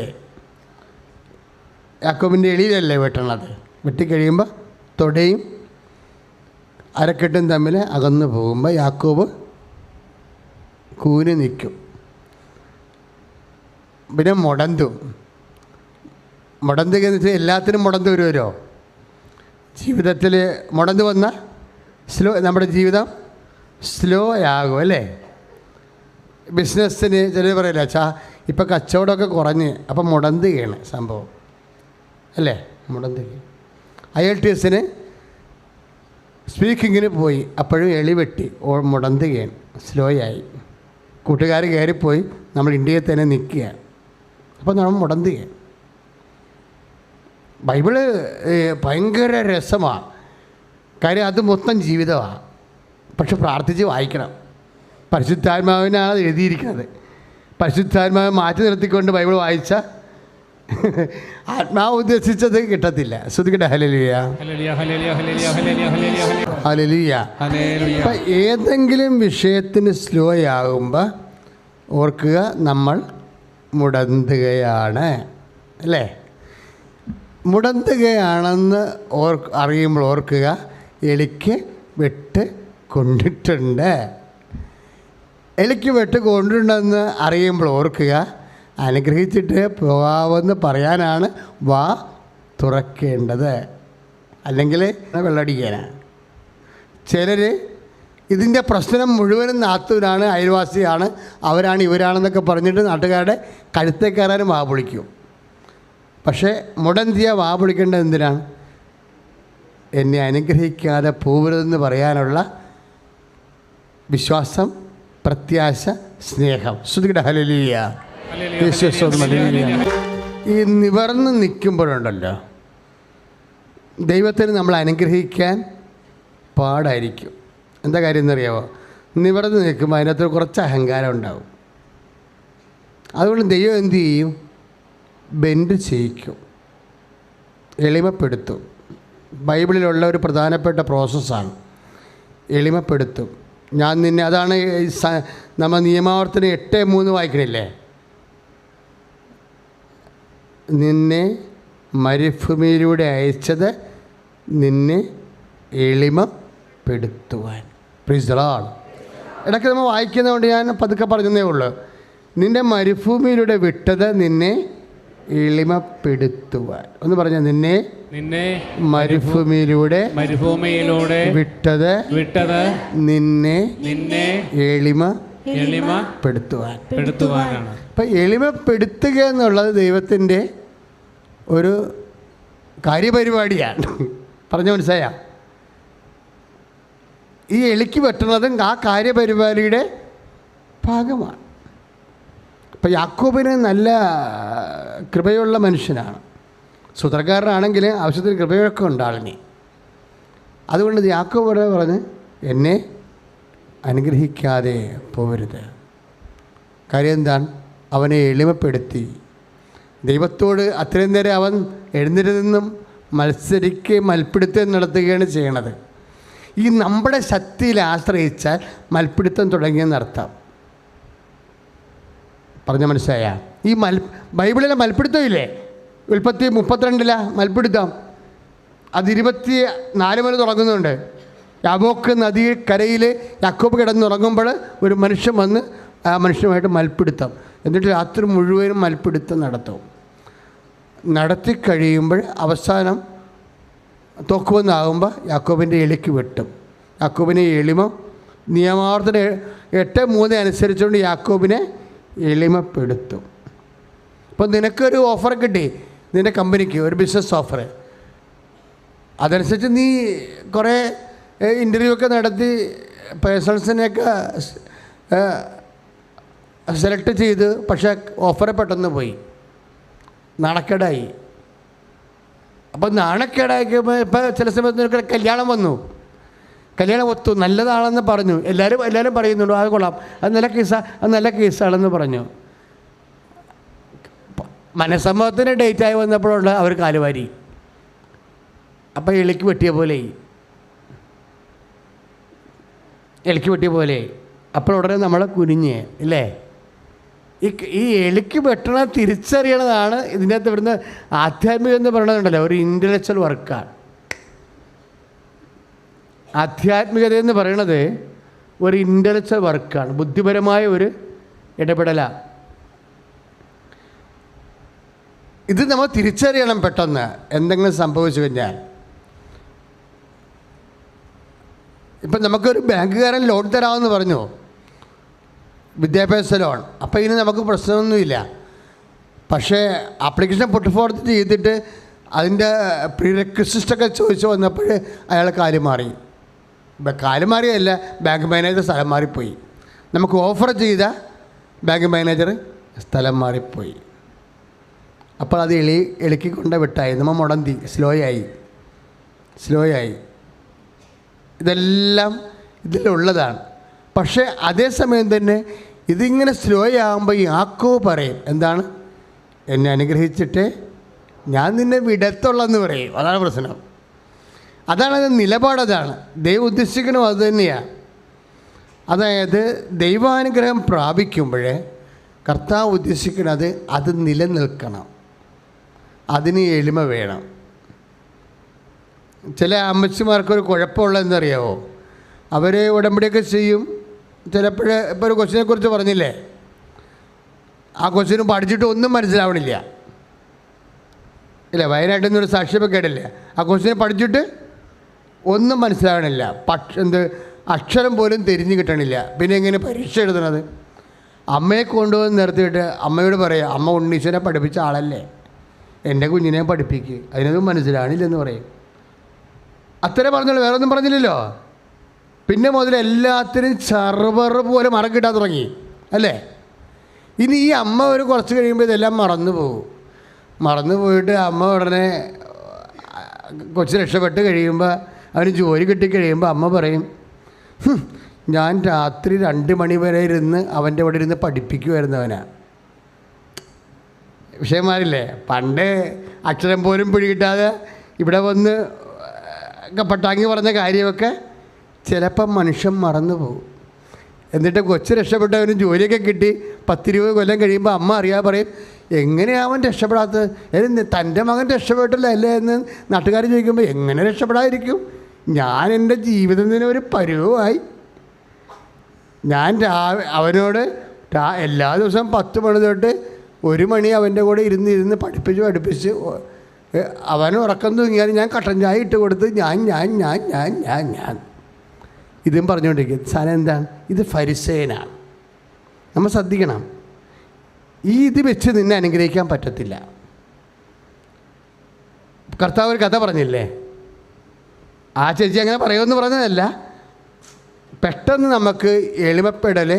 യാക്കോബിൻ്റെ എളിയിലല്ലേ വെട്ടണത്. വെട്ടിക്കഴിയുമ്പോൾ തൊടയും അരക്കെട്ടും തമ്മിൽ അകന്നു പോകുമ്പോൾ യാക്കോബ് കൂന് നിൽക്കും. പിന്നെ മുടന്തുക എന്ന് വെച്ചാൽ എല്ലാത്തിനും മുടന്ത് വരുമല്ലോ. ജീവിതത്തിൽ മുടന്ത് വന്ന നമ്മുടെ ജീവിതം സ്ലോ ആകും അല്ലേ. ബിസിനസ്സിന് ചിലർ പറയില്ല, ഇപ്പം കച്ചവടമൊക്കെ കുറഞ്ഞ് അപ്പം മുടന്തുകയാണ് സംഭവം അല്ലേ. മുടന്തുക. IELTS സ്പീക്കിങ്ങിന് പോയി, അപ്പോഴും എളി വെട്ടി മുടന്തുകയാണ്, സ്ലോ ആയി. കൂട്ടുകാർ കയറിപ്പോയി, നമ്മൾ ഇന്ത്യയിൽ തന്നെ നിൽക്കുകയാണ്, അപ്പോൾ നമ്മൾ മുടന്തുകയാണ്. ബൈബിള് ഭയങ്കര രസമാണ്, കാര്യം അത് മൊത്തം ജീവിതമാണ്. പക്ഷെ പ്രാർത്ഥിച്ച് വായിക്കണം. പരിശുദ്ധാത്മാവിനാണ് അത് എഴുതിയിരിക്കുന്നത്. പരിശുദ്ധാത്മാവ് മാറ്റി നിർത്തിക്കൊണ്ട് ബൈബിൾ വായിച്ചാൽ ആത്മാവ് ഉദ്ദേശിച്ചത് കിട്ടത്തില്ല. ശ്രുതിക്കട്ടെ. ഹല്ലേലൂയ. ഹല്ലേലൂയ. അപ്പം ഏതെങ്കിലും വിഷയത്തിന് സ്ലോ ആകുമ്പോൾ ഓർക്കുക, നമ്മൾ മുടന്തുകയാണ് അല്ലേ. മുടന്തുകയാണെന്ന് അറിയുമ്പോൾ ഓർക്കുക, എലിക്ക് വെട്ട് കൊണ്ടിട്ടുണ്ട്. എലിക്ക് വെട്ട് കൊണ്ടിട്ടുണ്ടെന്ന് അറിയുമ്പോൾ ഓർക്കുക, അനുഗ്രഹിച്ചിട്ട് പോകാമെന്ന് പറയാനാണ് വാ തുറക്കേണ്ടത്, അല്ലെങ്കിൽ വെള്ളടിക്കാനാണ്. ചിലർ ഇതിൻ്റെ പ്രശ്നം മുഴുവനും നാത്തൂരാണ്, അയൽവാസിയാണ്, അവരാണ് ഇവരാണെന്നൊക്കെ പറഞ്ഞിട്ട് നാട്ടുകാരുടെ കഴുത്തേ കയറാനും വാ പൊളിക്കും. പക്ഷേ മുടന്തിയ വാ പൊളിക്കേണ്ടത് എന്തിനാണ്? എന്നെ അനുഗ്രഹിക്കാതെ പോകരുതെന്ന് പറയാനുള്ള വിശ്വാസം, പ്രത്യാശ, സ്നേഹം. ശ്രുതിയുടെ ഹല്ലേലൂയ. ഈ നിവർന്ന് നിൽക്കുമ്പോഴുണ്ടല്ലോ ദൈവത്തിന് നമ്മൾ അനുഗ്രഹിക്കാൻ പാടായിരിക്കും. എന്താ കാര്യം എന്നറിയാമോ? നിവർന്ന് നിൽക്കുമ്പോൾ അതിനകത്ത് കുറച്ച് അഹങ്കാരം ഉണ്ടാവും. അതുകൊണ്ട് ദൈവം എന്തു ചെയ്യും? ബെൻഡ് ചെയ്യിക്കും, എളിമപ്പെടുത്തും. ബൈബിളിലുള്ള ഒരു പ്രധാനപ്പെട്ട പ്രോസസ്സാണ് എളിമപ്പെടുത്തും. ഞാൻ നിന്നെ, അതാണ് നമ്മൾ നിയമാവർത്തനം 8:3 വായിക്കണില്ലേ? നിന്നെ മരുഭൂമിയിലൂടെ അയച്ചത് നിന്നെ എളിമപ്പെടുത്തുവാൻ. Praise the Lord. ഇടയ്ക്ക് നമ്മൾ വായിക്കുന്നതുകൊണ്ട് ഞാൻ പതുക്കെ പറഞ്ഞതേ ഉള്ളൂ. നിന്നെ മരുഭൂമിയിലൂടെ വിട്ടത് നിന്നെ എളിമപ്പെടുത്തുവാൻ. ഒന്ന് പറഞ്ഞ, നിന്നെ മരുഭൂമിയിലൂടെ വിട്ടത് നിന്നെ എളിമപ്പെടുത്തുവാനാണ്. അപ്പം എളിമപ്പെടുത്തുക എന്നുള്ളത് ദൈവത്തിൻ്റെ ഒരു കാര്യപരിപാടിയാണ്. പറഞ്ഞ മനസ്സിലായ? ഈ എളിക്ക് വെട്ടുന്നതും ആ കാര്യപരിപാടിയുടെ ഭാഗമാണ്. ഇപ്പം യാക്കോബിന് നല്ല കൃപയുള്ള മനുഷ്യനാണ്, സൂത്രക്കാരനാണെങ്കിൽ ആവശ്യത്തിന് കൃപയൊക്കെ ഉണ്ടാളിനി. അതുകൊണ്ട് യാക്കോബ് പറഞ്ഞ് എന്നെ അനുഗ്രഹിക്കാതെ പോകരുത്. കാര്യം എന്താണ്? അവനെ എളിമപ്പെടുത്തി. ദൈവത്തോട് അത്രയും നേരം അവൻ എഴുന്നേറ്റതെന്നും മൽപ്പിടുത്തം നടത്തുകയാണ് ചെയ്യണത്. ഈ നമ്മുടെ ശക്തിയിൽ ആശ്രയിച്ചാൽ മൽപ്പിടുത്തം തുടങ്ങിയെന്നർത്ഥം. പറഞ്ഞ മനസ്സിലായ? ഈ ബൈബിളിലെ മൽപ്പിടുത്തമില്ലേ, ഉൽപ്പത്തി 32 മൽപ്പിടുത്തം, അത് 24 മുതൽ തുടങ്ങുന്നുണ്ട്. യാബോക്ക് നദി കരയിൽ യാക്കോബ് കിടന്നുറങ്ങുമ്പോൾ ഒരു മനുഷ്യൻ വന്ന് ആ മനുഷ്യനുമായിട്ട് മൽപ്പിടുത്തം, എന്നിട്ട് രാത്രി മുഴുവനും മൽപ്പിടുത്തം നടത്തി കഴിയുമ്പോൾ അവസാനം തോക്കുവന്നാകുമ്പോൾ യാക്കോബിൻ്റെ എളിക്ക് വെട്ടും. യാക്കോബിനെ എളിമ നിയമാവർത്തനം 8:3 അനുസരിച്ചുകൊണ്ട് യാക്കോബിനെ എളിമപ്പെടുത്തും. ഇപ്പം നിനക്കൊരു ഓഫർ കിട്ടി, നിൻ്റെ കമ്പനിക്ക് ഒരു ബിസിനസ് ഓഫർ, അതനുസരിച്ച് നീ കുറേ ഇൻ്റർവ്യൂ ഒക്കെ നടത്തി പേഴ്സൺസിനെയൊക്കെ സെലക്ട് ചെയ്ത്, പക്ഷേ ഓഫറെ പെട്ടെന്ന് പോയി, നാണക്കേടായി. അപ്പം നാണക്കേടായിക്കുമ്പോൾ ഇപ്പോൾ ചില സമയത്ത് നിനക്ക് കല്യാണം വന്നു, കല്യാണം ഒത്തു, നല്ലതാണെന്ന് പറഞ്ഞു, എല്ലാവരും പറയുന്നുണ്ടോ അത് കൊള്ളാം, അത് നല്ല കേസാണെന്ന് പറഞ്ഞു. മനസ്സമ്മതത്തിന് ഡേറ്റായി വന്നപ്പോഴുള്ള അവർ കാലുവാരി. അപ്പം എളിക്ക് വെട്ടിയ പോലെ അപ്പോൾ ഉടനെ നമ്മളെ കുനിഞ്ഞ് ഇല്ലേ? ഈ എളിക്ക് വെട്ടണ തിരിച്ചറിയണതാണ് ഇതിൻ്റെ അകത്ത് ഇവിടുന്ന് ആധ്യാത്മികം എന്ന് പറയണതുണ്ടല്ലോ, ഒരു ഇൻ്റലക്ച്വൽ വർക്കാണ്. ആധ്യാത്മികത എന്ന് പറയണത് ഒരു ഇൻ്റലക്ച്വൽ വർക്കാണ്, ബുദ്ധിപരമായ ഒരു ഇടപെടലാണ്. ഇത് നമ്മൾ തിരിച്ചറിയണം. പെട്ടെന്ന് എന്തെങ്കിലും സംഭവിച്ചു കഴിഞ്ഞാൽ, ഇപ്പം നമുക്കൊരു ബാങ്കുകാരൻ ലോൺ തരാമെന്ന് പറഞ്ഞു, വിദ്യാഭ്യാസ ലോൺ. അപ്പോൾ ഇനി നമുക്ക് പ്രശ്നമൊന്നുമില്ല. പക്ഷേ ആപ്ലിക്കേഷൻ പുട്ട് ചെയ്തിട്ട് അതിൻ്റെ പ്രീറെക്വിസിറ്റൊക്കെ ചോദിച്ചു വന്നപ്പോൾ അയാൾ കാലുമാറി. കാലുമാറിയല്ല, ബാങ്ക് മാനേജർ സ്ഥലം മാറിപ്പോയി. നമുക്ക് ഓഫർ ചെയ്ത ബാങ്ക് മാനേജർ സ്ഥലം മാറിപ്പോയി. അപ്പോൾ അത് എളിക്കൊണ്ട് വിട്ടായി, നമ്മൾ മുടന്തി, സ്ലോ ആയി. ഇതെല്ലാം ഇതിലുള്ളതാണ്. പക്ഷേ അതേസമയം തന്നെ ഇതിങ്ങനെ സ്ലോ ആകുമ്പോൾ യാക്കോബ് പറയും, എന്താണ്? എന്നെ അനുഗ്രഹിച്ചിട്ട് ഞാൻ നിന്നെ വിടത്തുള്ളെന്ന് പറയും. അതാണ് പ്രശ്നം. അതാണ് നിലപാടതാണ്. ദൈവം ഉദ്ദേശിക്കണോ അത് തന്നെയാണ്. അതായത് ദൈവാനുഗ്രഹം പ്രാപിക്കുമ്പോൾ കർത്താവ് ഉദ്ദേശിക്കുന്നത് അത് നിലനിൽക്കണം, അതിന് എളിമ വേണം. ചില അമ്മച്ചിമാർക്കൊരു കുഴപ്പമുള്ളതെന്നറിയാമോ? അവർ ഉടമ്പടിയൊക്കെ ചെയ്യും. ചിലപ്പോൾ ഇപ്പോൾ ഒരു കൊച്ചിനെ കുറിച്ച് പറഞ്ഞില്ലേ, ആ കൊച്ചിന് പഠിച്ചിട്ട് ഒന്നും മനസ്സിലാവണില്ല. ഇല്ല, വയനാട്ടിൽ നിന്നൊരു സാക്ഷ്യപ്പോൾ കേട്ടില്ലേ, ആ കൊച്ചിനെ പഠിച്ചിട്ട് ഒന്നും മനസ്സിലാവണില്ല. അക്ഷരം പോലും തിരിഞ്ഞു കിട്ടണില്ല. പിന്നെ എങ്ങനെ പരീക്ഷ എഴുതണത്? അമ്മയെ കൊണ്ടുവന്ന് നിർത്തിയിട്ട് അമ്മയോട് പറയുക, അമ്മ ഉണ്ണീശ്വരനെ പഠിപ്പിച്ച ആളല്ലേ, എൻ്റെ കുഞ്ഞിനെ പഠിപ്പിക്കുക, അതിനൊന്നും മനസ്സിലാണില്ലെന്ന് പറയും. അത്രേ പറഞ്ഞുള്ളൂ, വേറെ ഒന്നും പറഞ്ഞില്ലല്ലോ. പിന്നെ മുതൽ എല്ലാത്തിനും സർവർ പോലെ മറക്കിട്ടാൻ തുടങ്ങി അല്ലേ. ഇനി ഈ അമ്മ ഒരു കുറച്ച് കഴിയുമ്പോൾ ഇതെല്ലാം മറന്നു പോകും. മറന്നു പോയിട്ട് അമ്മ ഉടനെ കൊച്ചു രക്ഷപ്പെട്ട് കഴിയുമ്പോൾ, അവന് ജോലി കിട്ടിക്കഴിയുമ്പോൾ അമ്മ പറയും, ഞാൻ രാത്രി 2 മണി വരെ ഇരുന്ന് അവൻ്റെ ഇവിടെ ഇരുന്ന് പഠിപ്പിക്കുമായിരുന്നു അവനാ. വിഷയമാരില്ലേ? പണ്ട് അക്ഷരം പോലും പിടികിട്ടാതെ ഇവിടെ വന്ന് പട്ടാങ്ങി പറഞ്ഞ കാര്യമൊക്കെ ചിലപ്പം മനുഷ്യൻ മറന്നു പോകും. എന്നിട്ട് കൊച്ചു രക്ഷപ്പെട്ടവന് ജോലിയൊക്കെ കിട്ടി 10-20 കൊല്ലം കഴിയുമ്പോൾ അമ്മ അറിയാതെ പറയും, എങ്ങനെയാണ് അവൻ രക്ഷപ്പെടാത്തത്? തൻ്റെ മകൻ രക്ഷപ്പെട്ടില്ല അല്ലേ എന്ന് നാട്ടുകാർ ചോദിക്കുമ്പോൾ എങ്ങനെ രക്ഷപ്പെടാതിരിക്കും? ഞാൻ എൻ്റെ ജീവിതത്തിന് ഒരു പരുവമായി. ഞാൻ അവനോട് എല്ലാ ദിവസവും 10 മണി തൊട്ട് 1 മണി അവൻ്റെ കൂടെ ഇരുന്ന് പഠിപ്പിച്ച് അവന് ഉറക്കം തൂങ്ങിയാൽ ഞാൻ കട്ടൻ ചായ ഇട്ട് കൊടുത്ത് ഞാൻ ഇതും പറഞ്ഞുകൊണ്ടിരിക്കും. സാധനം എന്താണ്? ഇത് ഫരിസേനാണ്. നമ്മൾ ശ്രദ്ധിക്കണം. ഇത് വെച്ച് നിന്നെ അനുഗ്രഹിക്കാൻ പറ്റത്തില്ല. കർത്താവ് ഒരു കഥ പറഞ്ഞില്ലേ, ആ ചേച്ചി അങ്ങനെ പറയുമെന്ന് പറഞ്ഞതല്ല. പെട്ടെന്ന് നമുക്ക് എളിമപ്പെടൽ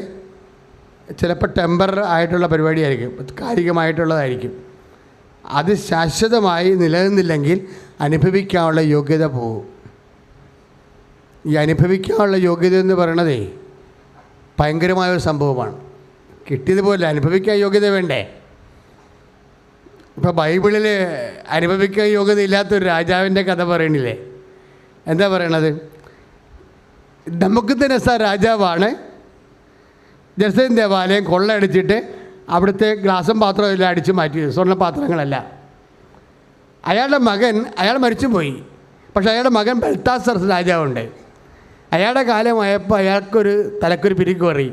ചിലപ്പോൾ ടെമ്പററി ആയിട്ടുള്ള പരിപാടിയായിരിക്കും, കാലികമായിട്ടുള്ളതായിരിക്കും. അത് ശാശ്വതമായി നിലനിന്നില്ലെങ്കിൽ അനുഭവിക്കാനുള്ള യോഗ്യത പോകും. ഈ അനുഭവിക്കാനുള്ള യോഗ്യത എന്ന് പറയണതേ ഭയങ്കരമായൊരു സംഭവമാണ്. കിട്ടിയതുപോലെ അനുഭവിക്കാൻ യോഗ്യത വേണ്ടേ? ഇപ്പോൾ ബൈബിളിൽ അനുഭവിക്കാൻ യോഗ്യത ഇല്ലാത്തൊരു രാജാവിൻ്റെ കഥ പറയണില്ലേ? എന്താ പറയണത്? നമുക്കുദ്ദിനേസർ രാജാവാണ്. ജെറുസലേം ദേവാലയം കൊള്ളയടിച്ചിട്ട് അവിടുത്തെ ഗ്ലാസും പാത്രവും എല്ലാം അടിച്ചു മാറ്റി, സ്വർണ്ണപാത്രങ്ങളല്ല. അയാൾ മരിച്ചുപോയി. പക്ഷേ അയാളുടെ മകൻ ബെൽത്താസർ രാജാവുണ്ട്. അയാളുടെ കാലമായപ്പോൾ അയാൾക്കൊരു തലക്കൊരു പിരിക്ക് കയറി.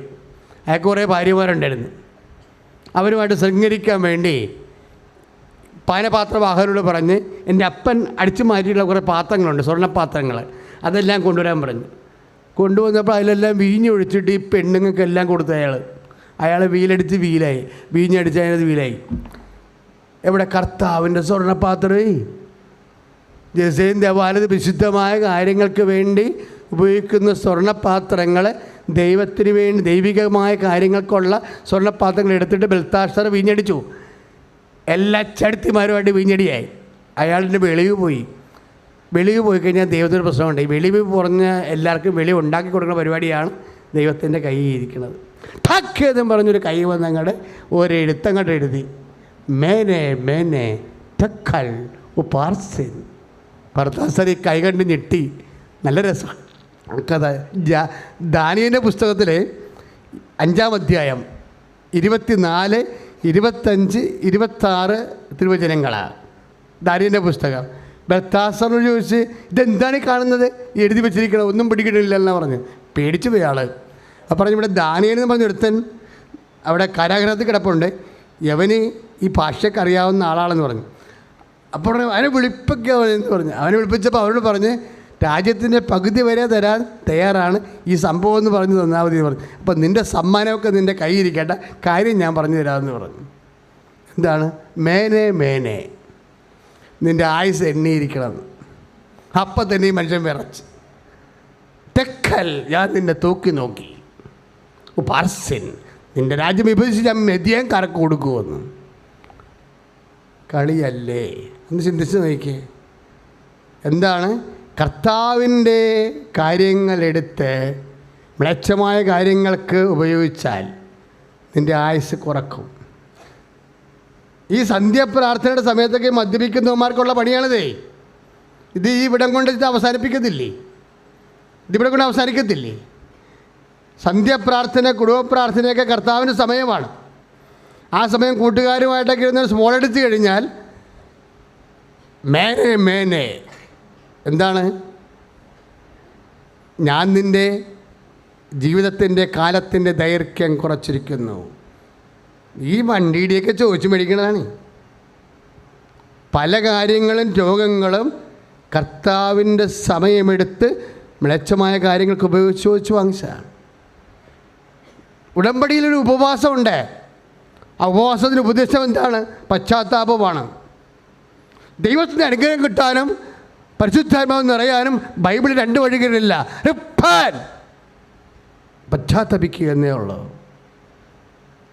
അയാൾക്ക് കുറേ ഭാര്യമാരുണ്ടായിരുന്നു. അവരുമായിട്ട് ശൃംഗരിക്കാൻ വേണ്ടി പാനപാത്രവാഹകരോട് പറഞ്ഞ്, എൻ്റെ അപ്പൻ അടിച്ചു മാറ്റിയിട്ടുള്ള കുറേ പാത്രങ്ങളുണ്ട്, സ്വർണ്ണപാത്രങ്ങൾ, അതെല്ലാം കൊണ്ടുവരാൻ പറഞ്ഞു. കൊണ്ടുവന്നപ്പോൾ അതിലെല്ലാം വീഞ്ഞൊഴിച്ചിട്ട് ഈ പെണ്ണുങ്ങൾക്കെല്ലാം കൊടുത്തു. അയാൾ വീലടിച്ച് വീഞ്ഞടിച്ച് അതിനകത്ത് വീലായി. എവിടെ? കർത്താവിൻ്റെ സ്വർണ്ണപാത്രമേ. ജെറുസലേം ദേവാലയത്തിൽ വിശുദ്ധമായ കാര്യങ്ങൾക്ക് വേണ്ടി ഉപയോഗിക്കുന്ന സ്വർണ്ണപാത്രങ്ങൾ, ദൈവത്തിന് വേണ്ടി ദൈവികമായ കാര്യങ്ങൾക്കുള്ള സ്വർണ്ണപാത്രങ്ങൾ എടുത്തിട്ട് ബെൽത്താസർ വീഞ്ഞടിച്ചു. എല്ലാ ചടുത്തിമാരുമായിട്ട് വീഞ്ഞടിയായി. അയാളിൻ്റെ വെളിവ് പോയി കഴിഞ്ഞാൽ ദൈവത്തിൻ്റെ പ്രശ്നമുണ്ട്. ഈ വെളിവ് പറഞ്ഞ എല്ലാവർക്കും വെളിവ് ഉണ്ടാക്കി കൊടുക്കുന്ന പരിപാടിയാണ് ദൈവത്തിൻ്റെ കൈ ഇരിക്കുന്നത്. ഠക്ക് എന്നും പറഞ്ഞൊരു കൈ വന്നങ്ങടെ ഒരെഴുത്തങ്ങോട്ട് എഴുതി, മേനെ ടക്കൽ ഉപാർസൻ. ബെൽത്താസർ ഈ കൈ കണ്ട് ഞെട്ടി. നല്ല രസം കഥ. ദാനിയേലിൻ്റെ പുസ്തകത്തിൽ 5-ാം അധ്യായം 24, 25, 26 തിരുവചനങ്ങളാണ് ദാനിയേലിൻ്റെ പുസ്തകം. ബെൽത്താസറിനോട് ചോദിച്ച്, ഇതെന്താണ് ഈ കാണുന്നത്? എഴുതി വെച്ചിരിക്കണം, ഒന്നും പിടിക്കണില്ലെന്നാണ് പറഞ്ഞ്. പേടിച്ചു പോയി ആൾ. അപ്പം പറഞ്ഞു, ഇവിടെ ദാനിയേൽ എന്ന് പറഞ്ഞ ഒരുത്തൻ അവിടെ കാരാഗ്രഹത്തിൽ കിടപ്പുണ്ട്, യവന് ഈ ഭാഷയ്ക്ക് അറിയാവുന്ന ആളാണെന്ന് പറഞ്ഞു. അപ്പോൾ അവനെ വിളിപ്പിക്കുക എന്ന് പറഞ്ഞു. അവനെ വിളിപ്പിച്ചപ്പോൾ അവരോട് പറഞ്ഞ്, രാജ്യത്തിൻ്റെ പകുതി വരെ തരാൻ തയ്യാറാണ്, ഈ സംഭവം എന്ന് പറഞ്ഞു തന്നാൽ മതി എന്ന് പറഞ്ഞു. അപ്പം നിൻ്റെ സമ്മാനമൊക്കെ നിൻ്റെ കയ്യിരിക്കേണ്ട, കാര്യം ഞാൻ പറഞ്ഞു തരാമെന്ന് പറഞ്ഞു. എന്താണ്? മേനെ നിൻ്റെ ആയുസ് എണ്ണിയിരിക്കണം. അപ്പം തന്നെ ഈ മനുഷ്യൻ വിറച്ച്, തെക്കൽ ഞാൻ നിന്നെ തൂക്കി നോക്കി, പാർസൻ നിൻ്റെ രാജ്യം വിഭജിച്ച് ഞാൻ മെതിയാൻകാർക്ക് കൊടുക്കുമെന്ന്. കളിയല്ലേ എന്ന് ചിന്തിച്ച് നോക്കിയേ. എന്താണ്? കർത്താവിൻ്റെ കാര്യങ്ങളെടുത്ത് മ്ലേച്ഛമായ കാര്യങ്ങൾക്ക് ഉപയോഗിച്ചാൽ നിൻ്റെ ആയുസ് കുറക്കും. ഈ സന്ധ്യാപ്രാർത്ഥനയുടെ സമയത്തൊക്കെ മദ്യപിക്കുന്നവന്മാർക്കുള്ള പണിയാണിതേ. ഇത് ഈ ഇവിടം കൊണ്ട് ഇത് അവസാനിപ്പിക്കത്തില്ലേ? ഇതിവിടെ കൊണ്ട് അവസാനിക്കത്തില്ലേ? സന്ധ്യാപ്രാർത്ഥന, കുടുംബപ്രാർത്ഥനയൊക്കെ കർത്താവിൻ്റെ സമയമാണ്. ആ സമയം കൂട്ടുകാരുമായിട്ടൊക്കെ ഇരുന്ന് സ്മോൾ എടുത്തു കഴിഞ്ഞാൽ മേനെ എന്താണ്? ഞാൻ നിൻ്റെ ജീവിതത്തിൻ്റെ കാലത്തിൻ്റെ ദൈർഘ്യം കുറച്ചിരിക്കുന്നു. ഈ വണ്ടിയുടെയൊക്കെ ചോദിച്ചു മേടിക്കണതാണ്. പല കാര്യങ്ങളും രോഗങ്ങളും കർത്താവിൻ്റെ സമയമെടുത്ത് മ്ലേച്ഛമായ കാര്യങ്ങൾക്ക് ഉപയോഗിച്ച് ചോദിച്ചു വാങ്ങിച്ചതാണ്. ഉടമ്പടിയിലൊരു ഉപവാസമുണ്ട്. ആ ഉപവാസത്തിന് ഉപദേശം എന്താണ്? പശ്ചാത്താപമാണ്. ദൈവത്തിൻ്റെ അനുഗ്രഹം കിട്ടാനും പരിശുദ്ധാത്മാവ് നിറയാനും ബൈബിളിൽ 2 വഴികളില്ല. പശ്ചാത്തപിക്കുക എന്നേ ഉള്ളൂ.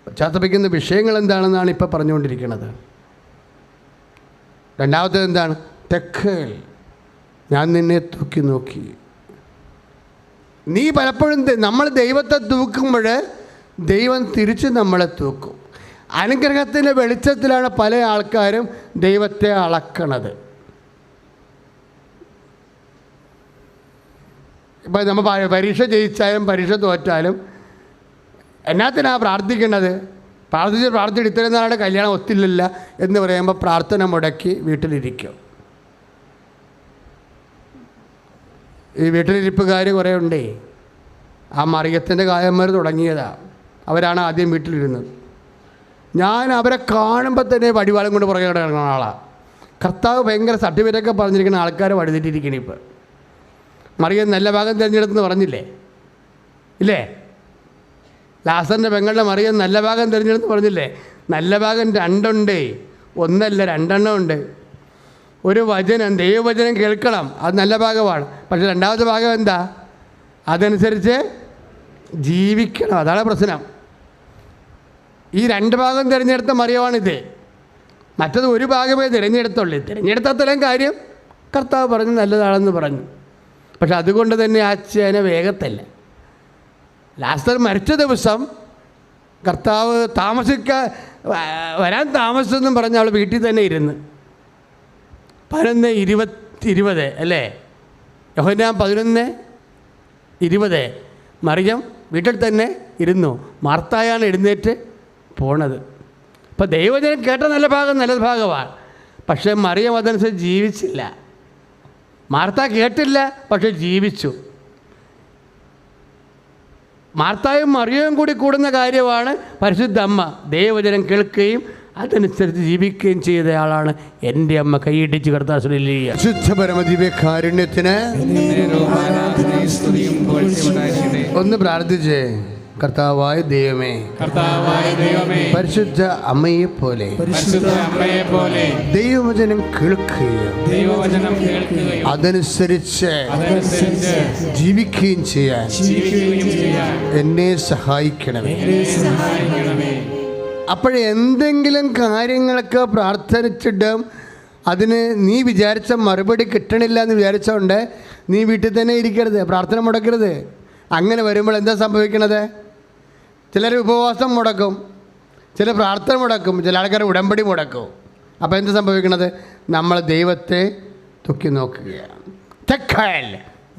പശ്ചാത്തപിക്കുന്ന വിഷയങ്ങൾ എന്താണെന്നാണ് ഇപ്പോൾ പറഞ്ഞുകൊണ്ടിരിക്കുന്നത്. രണ്ടാമത്തേത് എന്താണ്? തെക്കേൽ ഞാൻ നിന്നെ തൂക്കി നോക്കി. നീ പലപ്പോഴും നമ്മൾ ദൈവത്തെ തൂക്കുമ്പോൾ ദൈവം തിരിച്ച് നമ്മളെ തൂക്കും. അനുഗ്രഹത്തിൻ്റെ വെളിച്ചത്തിലാണ് പല ആൾക്കാരും ദൈവത്തെ അളക്കണത്. ഇപ്പം നമ്മൾ പരീക്ഷ ജയിച്ചാലും പരീക്ഷ തോറ്റാലും എന്നാത്തിനാണ് പ്രാർത്ഥിക്കേണ്ടത്? പ്രാർത്ഥിച്ചിട്ട് ഇത്രയും നാളുടെ കല്യാണം ഒത്തില്ലല്ല എന്ന് പറയുമ്പോൾ പ്രാർത്ഥന മുടക്കി വീട്ടിലിരിക്കും. ഈ വീട്ടിലിരിപ്പുകാർ കുറേ ഉണ്ടേ. ആ മറിയത്തിൻ്റെ കായന്മാർ തുടങ്ങിയതാണ്. അവരാണ് ആദ്യം വീട്ടിലിരുന്നത്. ഞാൻ അവരെ കാണുമ്പോൾ തന്നെ വടിവാളം കൊണ്ട് പുറകെ കിടക്കുന്ന ആളാണ്. കർത്താവ് ഭയങ്കര സർട്ടിഫിക്കറ്റൊക്കെ പറഞ്ഞിരിക്കുന്ന ആൾക്കാർ വഴുതിട്ടിരിക്കണം. ഇപ്പോൾ മറിയം നല്ല ഭാഗം തിരഞ്ഞെടുത്തെന്ന് പറഞ്ഞില്ലേ? ഇല്ലേ? ലാസറിൻ്റെ പെങ്ങളുടെ മറിയം നല്ല ഭാഗം തിരഞ്ഞെടുത്ത് പറഞ്ഞില്ലേ? നല്ല ഭാഗം 2 ഉണ്ട്, 1 അല്ല 2 ഉണ്ട്. ഒരു വചനം, ദൈവവചനം കേൾക്കണം, അത് നല്ല ഭാഗമാണ്. പക്ഷെ രണ്ടാമത്തെ ഭാഗം എന്താ? അതനുസരിച്ച് ജീവിക്കണം. അതാണ് പ്രശ്നം. ഈ 2 ഭാഗം തിരഞ്ഞെടുത്ത മറിയമാണിത്. മറ്റത് 1 ഭാഗമേ തിരഞ്ഞെടുത്തുള്ളൂ. തിരഞ്ഞെടുത്തത്രയും കാര്യം കർത്താവ് പറഞ്ഞു നല്ലതാണെന്ന് പറഞ്ഞു. പക്ഷെ അതുകൊണ്ട് തന്നെ ആ ചേന വേഗത്തല്ല. ലാസർ മരിച്ച ദിവസം കർത്താവ് വരാൻ താമസിച്ചെന്നും പറഞ്ഞ് അവൾ വീട്ടിൽ തന്നെ ഇരുന്ന് 11:20 അല്ലേ? യോഹന്നാൻ 11:20 മറിയം വീട്ടിൽ തന്നെ ഇരുന്നു. മാർത്തായാണ് എഴുന്നേറ്റ് പോണത്. അപ്പോൾ ദൈവജനം കേട്ട നല്ല ഭാഗമാണ്. പക്ഷേ മറിയം അതനുസരിച്ച് ജീവിച്ചില്ല. മാർത്ത കേട്ടില്ല, പക്ഷെ ജീവിച്ചു. മാർത്തായും മറിയവും കൂടി കൂടുന്ന കാര്യമാണ് പരിശുദ്ധ അമ്മ. ദൈവവചനം കേൾക്കുകയും അതനുസരിച്ച് ജീവിക്കുകയും ചെയ്ത ആളാണ് എൻ്റെ അമ്മ. കൈയിടിച്ച് കർത്താവിനെ കാരുണ്യത്തിന് ഒന്ന് പ്രാർത്ഥിച്ചേ. കർത്താവായ ദൈവമേ, പരിശുദ്ധ അമ്മയെ പോലെ ദൈവവചനം കേൾക്കുകയും അതനുസരിച്ച് ജീവിക്കുകയും ചെയ്യാൻ എന്നെ സഹായിക്കണമേ. അപ്പോഴെന്തെങ്കിലും കാര്യങ്ങളൊക്കെ പ്രാർത്ഥിച്ചിട്ടും അതിന് നീ വിചാരിച്ച മറുപടി കിട്ടണില്ല എന്ന് വിചാരിച്ചോണ്ട് നീ വീട്ടിൽ തന്നെ ഇരിക്കരുത്, പ്രാർത്ഥന മുടക്കരുത്. അങ്ങനെ വരുമ്പോൾ എന്താ സംഭവിക്കണത്? ചിലർ ഉപവാസം മുടക്കും, ചില പ്രാർത്ഥന മുടക്കും, ചില ആൾക്കാർ ഉടമ്പടി മുടക്കും. അപ്പോൾ എന്താ സംഭവിക്കണത്? നമ്മൾ ദൈവത്തെ തൂക്കി നോക്കുകയാണ്. തെക്കൽ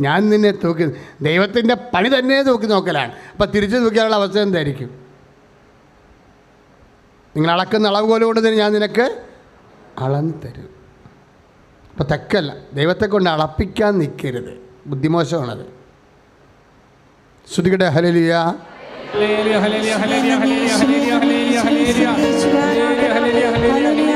ഞാൻ നിന്നെ തൂക്കി, ദൈവത്തിൻ്റെ പണി തന്നെ തൂക്കി നോക്കലാണ്. അപ്പോൾ തിരിച്ചു തൂക്കിയാലുള്ള അവസ്ഥ എന്തായിരിക്കും? നിങ്ങൾ അളക്കുന്ന അളവുകോല് കൊണ്ട് തന്നെ ഞാൻ നിനക്ക് അളന്ന് തരും. അപ്പോൾ തെക്കല്ല, ദൈവത്തെ കൊണ്ട് അളപ്പിക്കാൻ നിൽക്കരുത്. ബുദ്ധിമോശമാണത്. ശ്രുതികടെ hallelujah. Hallelujah hallelujah hallelujah hallelujah hallelujah hallelujah hallelujah hallelujah hallelujah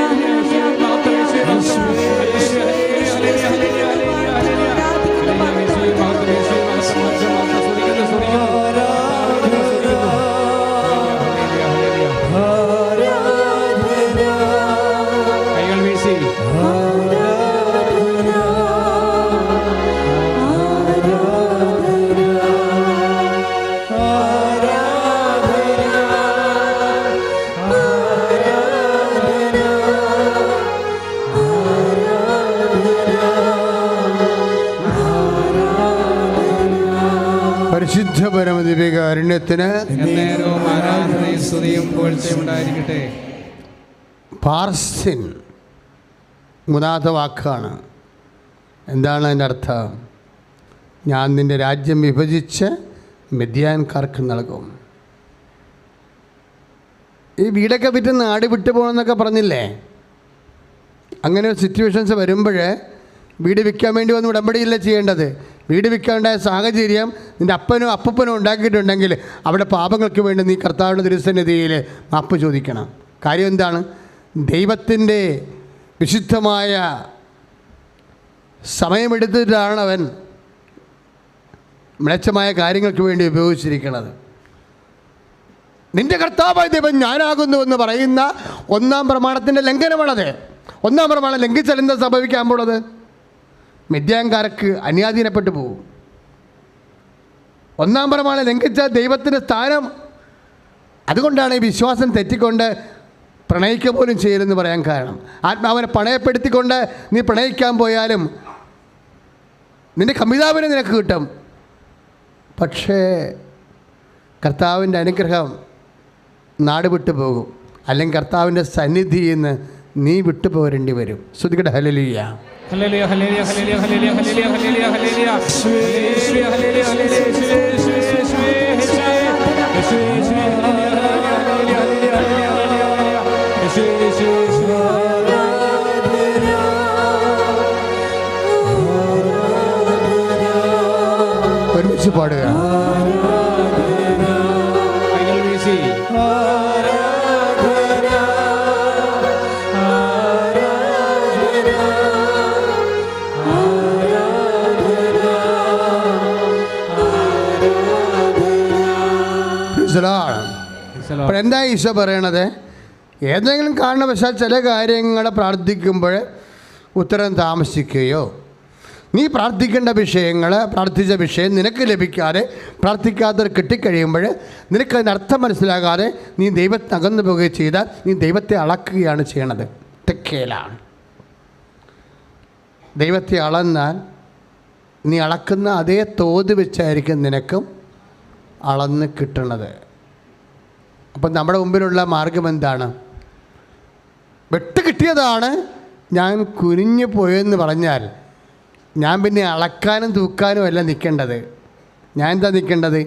കൈകൾ വീശി പരിശുദ്ധ പരമദിവ്യകാരുണ്യത്തിന് ആരാധനയും സ്തുതിയും പുകഴ്ചയും ഉണ്ടായിരിക്കട്ടെ. പാർസിൻ 3ാമത്തെ വാക്കാണ്. എന്താണ് അതിൻ്റെ അർത്ഥം? ഞാൻ നിൻ്റെ രാജ്യം വിഭജിച്ച് മിദ്യാൻകാർക്ക് നൽകും. ഈ വീടൊക്കെ വിറ്റ് നാട് വിട്ടു പോകണമെന്നൊക്കെ പറഞ്ഞില്ലേ? അങ്ങനെ സിറ്റുവേഷൻസ് വരുമ്പോൾ വീട് വിൽക്കാൻ വേണ്ടി വന്ന് ഉടമ്പടിയില്ല ചെയ്യേണ്ടത്. വീട് വിൽക്കാനുണ്ടായ സാഹചര്യം നിൻ്റെ അപ്പനോ അപ്പൂപ്പനോ ഉണ്ടാക്കിയിട്ടുണ്ടെങ്കിൽ അവിടെ പാപങ്ങൾക്ക് വേണ്ടി നീ കർത്താവിൻ്റെ തിരുസന്നിധിയിൽ മാപ്പ് ചോദിക്കണം. കാര്യം എന്താണ്? ദൈവത്തിൻ്റെ വിശുദ്ധമായ സമയമെടുത്തിട്ടാണ് അവൻ മ്ലേച്ഛമായ കാര്യങ്ങൾക്ക് വേണ്ടി ഉപയോഗിച്ചിരിക്കുന്നത്. നിന്റെ കർത്താവായ ദൈവം ഞാനാകുന്നു എന്ന് പറയുന്ന ഒന്നാം പ്രമാണത്തിൻ്റെ ലംഘനമാണത്. ഒന്നാം പ്രമാണം ലംഘിച്ചാൽ എന്താ സംഭവിക്കാൻ പോണത്? മിഥ്യാങ്കാരക്ക് അന്യാധീനപ്പെട്ടു പോകും. ഒന്നാം പ്രമാണം ലംഘിച്ച ദൈവത്തിൻ്റെ സ്ഥാനം. അതുകൊണ്ടാണ് ഈ വിശ്വാസം തെറ്റിക്കൊണ്ട് പ്രണയിക്കുക പോലും ചെയ്യരുതെന്ന് പറയാൻ കാരണം. ആത്മാവിനെ പണയപ്പെടുത്തിക്കൊണ്ട് നീ പ്രണയിക്കാൻ പോയാലും നിന്റെ കമിതാവിനെ നിനക്ക് കിട്ടും. പക്ഷേ കർത്താവിൻ്റെ അനുഗ്രഹം നാട് വിട്ടു പോകും, അല്ലെങ്കിൽ കർത്താവിൻ്റെ സന്നിധിയിൽ നിന്ന് നീ വിട്ടു പോരേണ്ടി വരും. ശ്രുതികട hallelujah. Hallelujah hallelujah hallelujah hallelujah hallelujah hallelujah hallelujah hallelujah hallelujah ഒരുമിച്ച് പാടുക. അപ്പോൾ എന്താ ഈശോ പറയണത്? ഏതെങ്കിലും കാരണവശാൽ ചില കാര്യങ്ങൾ പ്രാർത്ഥിക്കുമ്പോൾ ഉത്തരം താമസിക്കുകയോ നീ പ്രാർത്ഥിക്കേണ്ട വിഷയങ്ങൾ പ്രാർത്ഥിച്ച വിഷയം നിനക്ക് ലഭിക്കാതെ പ്രാർത്ഥിക്കാതെ കിട്ടിക്കഴിയുമ്പോൾ നിനക്ക് അതിനർത്ഥം മനസ്സിലാകാതെ നീ ദൈവത്തെ അകന്നു പോവുകയും ചെയ്താൽ നീ ദൈവത്തെ അളക്കുകയാണ് ചെയ്യണത്. തെക്കേലാണ്. ദൈവത്തെ അളന്നാൽ നീ അളക്കുന്ന അതേ തോത് വെച്ചായിരിക്കും നിനക്കും അളന്ന് കിട്ടണത്. അപ്പം നമ്മുടെ മുമ്പിലുള്ള മാർഗം എന്താണ്? വെട്ട് കിട്ടിയതാണ്, ഞാൻ കുനിഞ്ഞു പോയെന്ന് പറഞ്ഞാൽ ഞാൻ പിന്നെ അളക്കാനും തൂക്കാനും അല്ല നിൽക്കേണ്ടത്. ഞാൻ എന്താ നിൽക്കേണ്ടത്?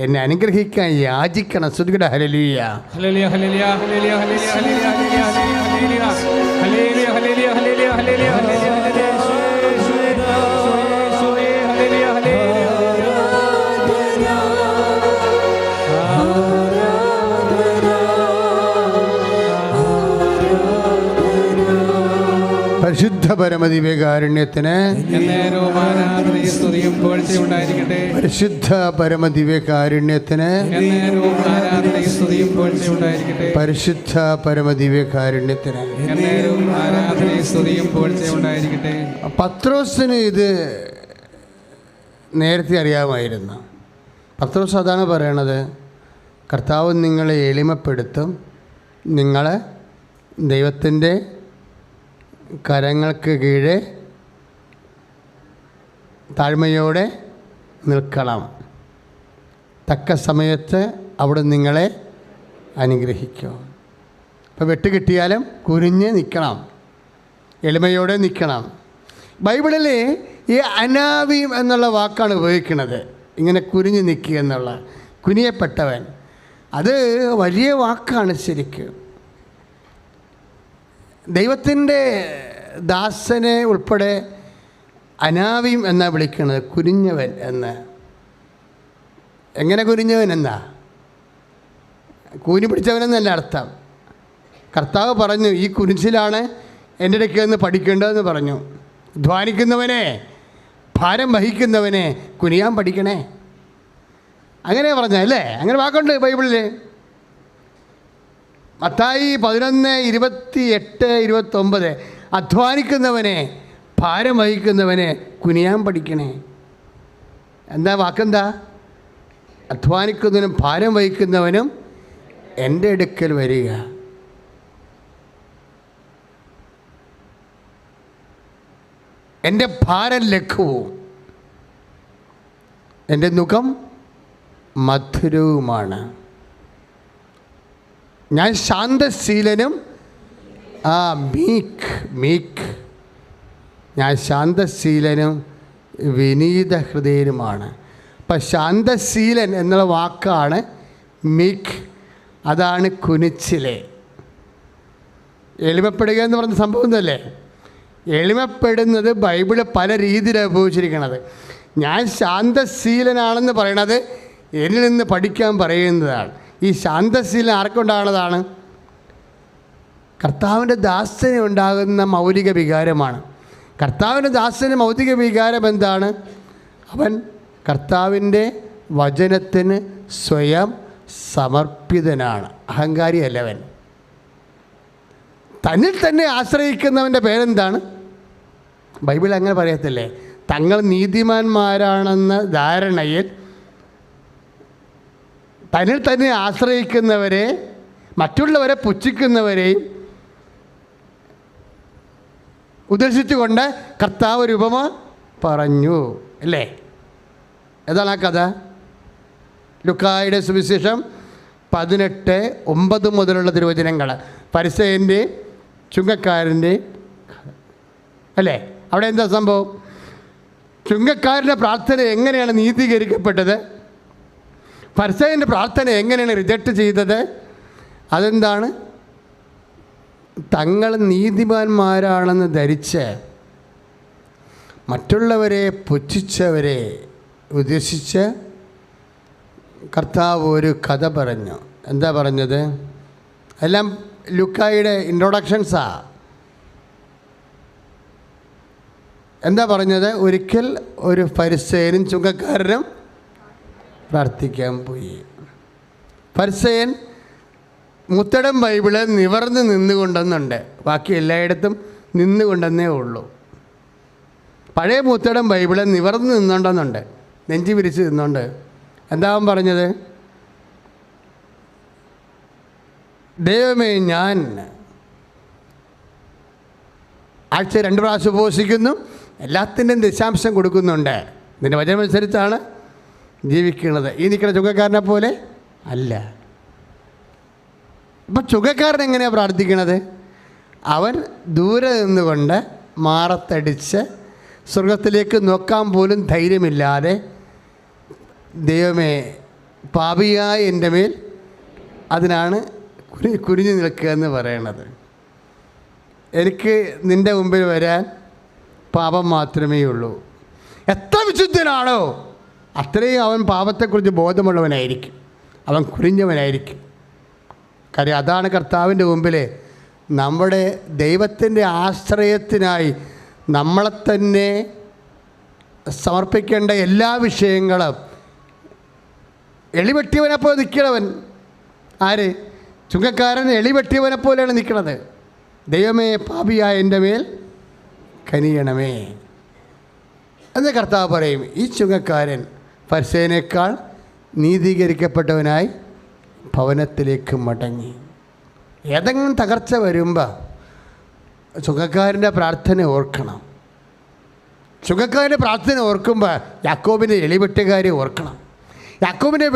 എന്നെ അനുഗ്രഹിക്കാൻ യാചിക്കണം. ശ്രുതികട hallelujah. Hallelujah hallelujah hallelujah hallelujah hallelujah hallelujah hallelujah hallelujah hallelujah hallelujah hallelujah പരിശുദ്ധ പരമദിവ്യകാരുണ്യത്തിന് പരിശുദ്ധ പരമദിവ്യകാരുണ്യത്തിന് പരിശുദ്ധ പരമദിവ്യകാരുണ്യത്തിന്. പത്രോസിന് ഇത് നേരത്തെ അറിയാമായിരുന്നു. പത്രോസ് അതാണ് പറയണത്, കർത്താവ് നിങ്ങളെ എളിമപ്പെടുത്തും, നിങ്ങളെ ദൈവത്തിൻ്റെ കരങ്ങൾക്ക് കീഴെ താഴ്മയോടെ നിൽക്കണം. തക്ക സമയത്ത് അവിടെ നിങ്ങളെ അനുഗ്രഹിക്കും. അപ്പോൾ വെട്ട് കിട്ടിയാലും കുനിഞ്ഞ് നിൽക്കണം, എളിമയോടെ നിൽക്കണം. ബൈബിളിൽ ഈ അനാവിം എന്നുള്ള വാക്കാണ് ഉപയോഗിക്കുന്നത്. ഇങ്ങനെ കുനിഞ്ഞ് നിൽക്കുക എന്നുള്ള, കുനിയപ്പെട്ടവൻ, അത് വലിയ വാക്കാണ് ശരിക്കും. ദൈവത്തിൻ്റെ ദാസനെ ഉൾപ്പെടെ അനാവിം എന്നാണ് വിളിക്കുന്നത്, കുനിഞ്ഞവൻ എന്ന്. എങ്ങനെ കുനിഞ്ഞവൻ എന്നാ? കൂനി പിടിച്ചവനെന്നല്ല അർത്ഥം. കർത്താവ് പറഞ്ഞു, ഈ കുനിച്ചിലാണ് എൻ്റെ ഇടയ്ക്ക് നിന്ന് പഠിക്കേണ്ടതെന്ന് പറഞ്ഞു. ധ്വാനിക്കുന്നവനെ, ഭാരം വഹിക്കുന്നവനെ കുനിയാൻ പഠിക്കണേ, അങ്ങനെ പറഞ്ഞല്ലേ? അങ്ങനെ വാക്കുണ്ട് ബൈബിളിൽ. മത്തായി 11:28-29 അധ്വാനിക്കുന്നവനെ, ഭാരം വഹിക്കുന്നവനെ കുനിയാൻ പഠിക്കണേ. എന്താ വാക്കെന്താ? അധ്വാനിക്കുന്നവനും ഭാരം വഹിക്കുന്നവനും എൻ്റെ അടുക്കൽ വരിക. എൻ്റെ ഭാരം ലഘുവും എൻ്റെ നുകം മധുരവുമാണ്. ഞാൻ ശാന്തശീലനും മീക്ക് ഞാൻ ശാന്തശീലനും വിനീത ഹൃദയനുമാണ്. അപ്പം ശാന്തശീലൻ എന്നുള്ള വാക്കാണ് മീക്ക്, അതാണ് കുനിച്ചിലെ. എളിമപ്പെടുക എന്ന് പറഞ്ഞ സംഭവം എന്നല്ലേ? എളിമപ്പെടുന്നത് ബൈബിള് പല രീതിയിലാണ് ഉപയോഗിച്ചിരിക്കുന്നത്. ഞാൻ ശാന്തശീലനാണെന്ന് പറയണത് എന്നിൽ നിന്ന് പഠിക്കാൻ പറയുന്നതാണ്. ഈ ശാന്തശീലൻ ആർക്കുണ്ടാകുന്നതാണ്? കർത്താവിൻ്റെ ദാസന് ഉണ്ടാകുന്ന മൗലിക വികാരമാണ്. കർത്താവിൻ്റെ ദാസന് മൗലിക വികാരം എന്താണ്? അവൻ കർത്താവിൻ്റെ വചനത്തിന് സ്വയം സമർപ്പിതനാണ്. അഹങ്കാരിയല്ലവൻ. തന്നിൽ തന്നെ ആശ്രയിക്കുന്നവൻ്റെ പേരെന്താണ്? ബൈബിൾ അങ്ങനെ പറയത്തില്ലേ? തങ്ങൾ നീതിമാന്മാരാണെന്ന ധാരണയിൽ തന്നിൽ തന്നെ ആശ്രയിക്കുന്നവരെ, മറ്റുള്ളവരെ പുച്ഛിക്കുന്നവരെയും ഉദ്ദേശിച്ചുകൊണ്ട് കർത്താവ് ഒരു ഉപമ പറഞ്ഞു അല്ലേ? ഏതാണ് ആ കഥ? ലുക്കായുടെ സുവിശേഷം 18:9 മുതലുള്ള തിരുവചനങ്ങൾ. ഫരിസേയൻ്റെ ചുങ്കക്കാരൻ്റെ അല്ലേ? അവിടെ എന്താ സംഭവം? ചുങ്കക്കാരൻ്റെ പ്രാർത്ഥന എങ്ങനെയാണ് നീതീകരിക്കപ്പെട്ടത്? ഫരിസേയൻ്റെ പ്രാർത്ഥന എങ്ങനെയാണ് റിജക്റ്റ് ചെയ്തത്? അതെന്താണ്? തങ്ങൾ നീതിമാന്മാരാണെന്ന് ധരിച്ച് മറ്റുള്ളവരെ പുച്ഛിച്ചവരെ ഉദ്ദേശിച്ച് കർത്താവ് ഒരു കഥ പറഞ്ഞു. എന്താ പറഞ്ഞത്? എല്ലാം ലുക്കായുടെ ഇൻട്രൊഡക്ഷൻസാ. എന്താ പറഞ്ഞത്? ഒരിക്കൽ ഒരു ഫരിസേയനും ചുങ്കക്കാരനും പ്രാർത്ഥിക്കാൻ പോയി. ഫരിസേയൻ മുത്തടം ബൈബിള് നിവർന്ന് നിന്നുകൊണ്ടെന്നുണ്ട്, ബാക്കി എല്ലായിടത്തും നിന്നുകൊണ്ടെന്നേ ഉള്ളൂ. പഴയ മുത്തടം ബൈബിള് നിവർന്ന് നിന്നുകൊണ്ടെന്നുണ്ട്, നെഞ്ചി വിരിച്ച് നിന്നുകൊണ്ട്. എന്താ അവൻ പറഞ്ഞത്? ദൈവമേ, ഞാൻ ആഴ്ച 2 പ്രാവശ്യം ഉപവസിക്കുന്നു, എല്ലാത്തിൻ്റെയും ദശാംശം കൊടുക്കുന്നുണ്ട്, നിൻ്റെ വചനമനുസരിച്ചാണ് ജീവിക്കുന്നത്. ഈ നിൽക്കുന്ന ചുങ്കക്കാരനെ പോലെ അല്ല. ഇപ്പം ചുങ്കക്കാരൻ എങ്ങനെയാണ് പ്രാർത്ഥിക്കണത്? അവൻ ദൂരെ നിന്നുകൊണ്ട് മാറത്തടിച്ച് സ്വർഗത്തിലേക്ക് നോക്കാൻ പോലും ധൈര്യമില്ലാതെ, ദൈവമേ പാപിയായ എൻ്റെ മേൽ, അതിനാണ് കുനിഞ്ഞു നിൽക്കുക എന്ന് പറയണത്. എനിക്ക് നിൻ്റെ മുമ്പിൽ വരാൻ പാപം മാത്രമേ ഉള്ളൂ. എത്ര വിശുദ്ധനാണോ അത്രയും അവൻ പാപത്തെക്കുറിച്ച് ബോധമുള്ളവനായിരിക്കും, അവൻ കുനിഞ്ഞവനായിരിക്കും. കാര്യം അതാണ് കർത്താവിൻ്റെ മുമ്പിൽ നമ്മുടെ ദൈവത്തിൻ്റെ ആശ്രയത്തിനായി നമ്മളെ തന്നെ സമർപ്പിക്കേണ്ട എല്ലാ വിഷയങ്ങളും എളിവെട്ടിയവനെപ്പോലെ നിൽക്കണവൻ. ആര്? ചുങ്കക്കാരൻ എളിവെട്ടിയവനെ പോലെയാണ് നിൽക്കുന്നത്. ദൈവമേ പാപിയായ എൻ്റെ മേൽ കനിയണമേ എന്ന് കർത്താവ് പറയും. ഈ ചുങ്കക്കാരൻ ഫരിസേയനേക്കാൾ നീതീകരിക്കപ്പെട്ടവനായി ഭവനത്തിലേക്ക് മടങ്ങി. ഏതെങ്കിലും തകർച്ച വരുമ്പോൾ ചുങ്കക്കാരൻ്റെ പ്രാർത്ഥന ഓർക്കണം. ചുങ്കക്കാരൻ്റെ പ്രാർത്ഥന ഓർക്കുമ്പോൾ യാക്കോബിൻ്റെ എളിവെട്ടുകാരെ ഓർക്കണം. യാക്കോബിൻ്റെ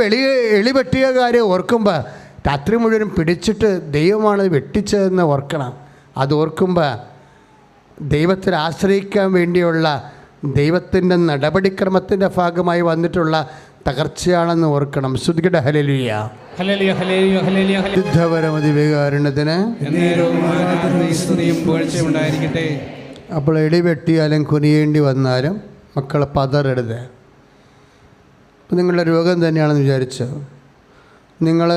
എളിവെട്ടിയകാരെ ഓർക്കുമ്പോൾ രാത്രി മുഴുവനും പിടിച്ചിട്ട് ദൈവമാണ് വെട്ടിച്ചതെന്ന് ഓർക്കണം. അത് ഓർക്കുമ്പോൾ ദൈവത്തിൽ ആശ്രയിക്കാൻ വേണ്ടിയുള്ള ദൈവത്തിൻ്റെ നടപടിക്രമത്തിൻ്റെ ഭാഗമായി വന്നിട്ടുള്ള തകർച്ചയാണെന്ന് ഓർക്കണം. ശ്രുതികട ഹല്ലേലൂയ. വികാരണത്തിന് അപ്പോൾ എളിവെട്ടിയാലും കുനിയേണ്ടി വന്നാലും മക്കളെ പതറരുത്. അപ്പം നിങ്ങളുടെ രോഗം തന്നെയാണെന്ന് വിചാരിച്ചു. നിങ്ങൾ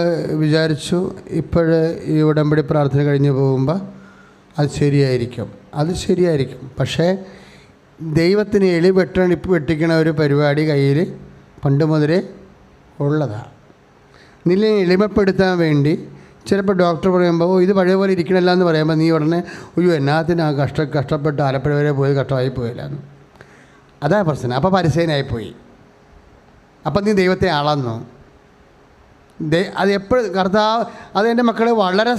വിചാരിച്ചു ഇപ്പോഴ് ഈ ഉടമ്പടി പ്രാർത്ഥന കഴിഞ്ഞ് പോകുമ്പോൾ അത് ശരിയായിരിക്കും, അത് ശരിയായിരിക്കും. പക്ഷേ ദൈവത്തിന് വെട്ടിക്കണ ഒരു പരിപാടി കയ്യിൽ പണ്ട് മുതലേ ഉള്ളതാണ്. നിന്നെ എളിമപ്പെടുത്താൻ വേണ്ടി ചിലപ്പോൾ ഡോക്ടർ പറയുമ്പോൾ ഇത് പഴയ പോലെ ഇരിക്കണമല്ല എന്ന് പറയുമ്പോൾ നീ ഉടനെ അയ്യോ എന്നാത്തിന് ആ കഷ്ടപ്പെട്ട് ആലപ്പുഴ വരെ പോയി കഷ്ടമായി പോയില്ലാന്ന്. അതാ പ്രശ്നം. അപ്പോൾ പരിസയനായിപ്പോയി. അപ്പം നീ ദൈവത്തെ ആളന്നു. അത് എപ്പോഴും കർത്താവ് അതെൻ്റെ മക്കളെ വളരെ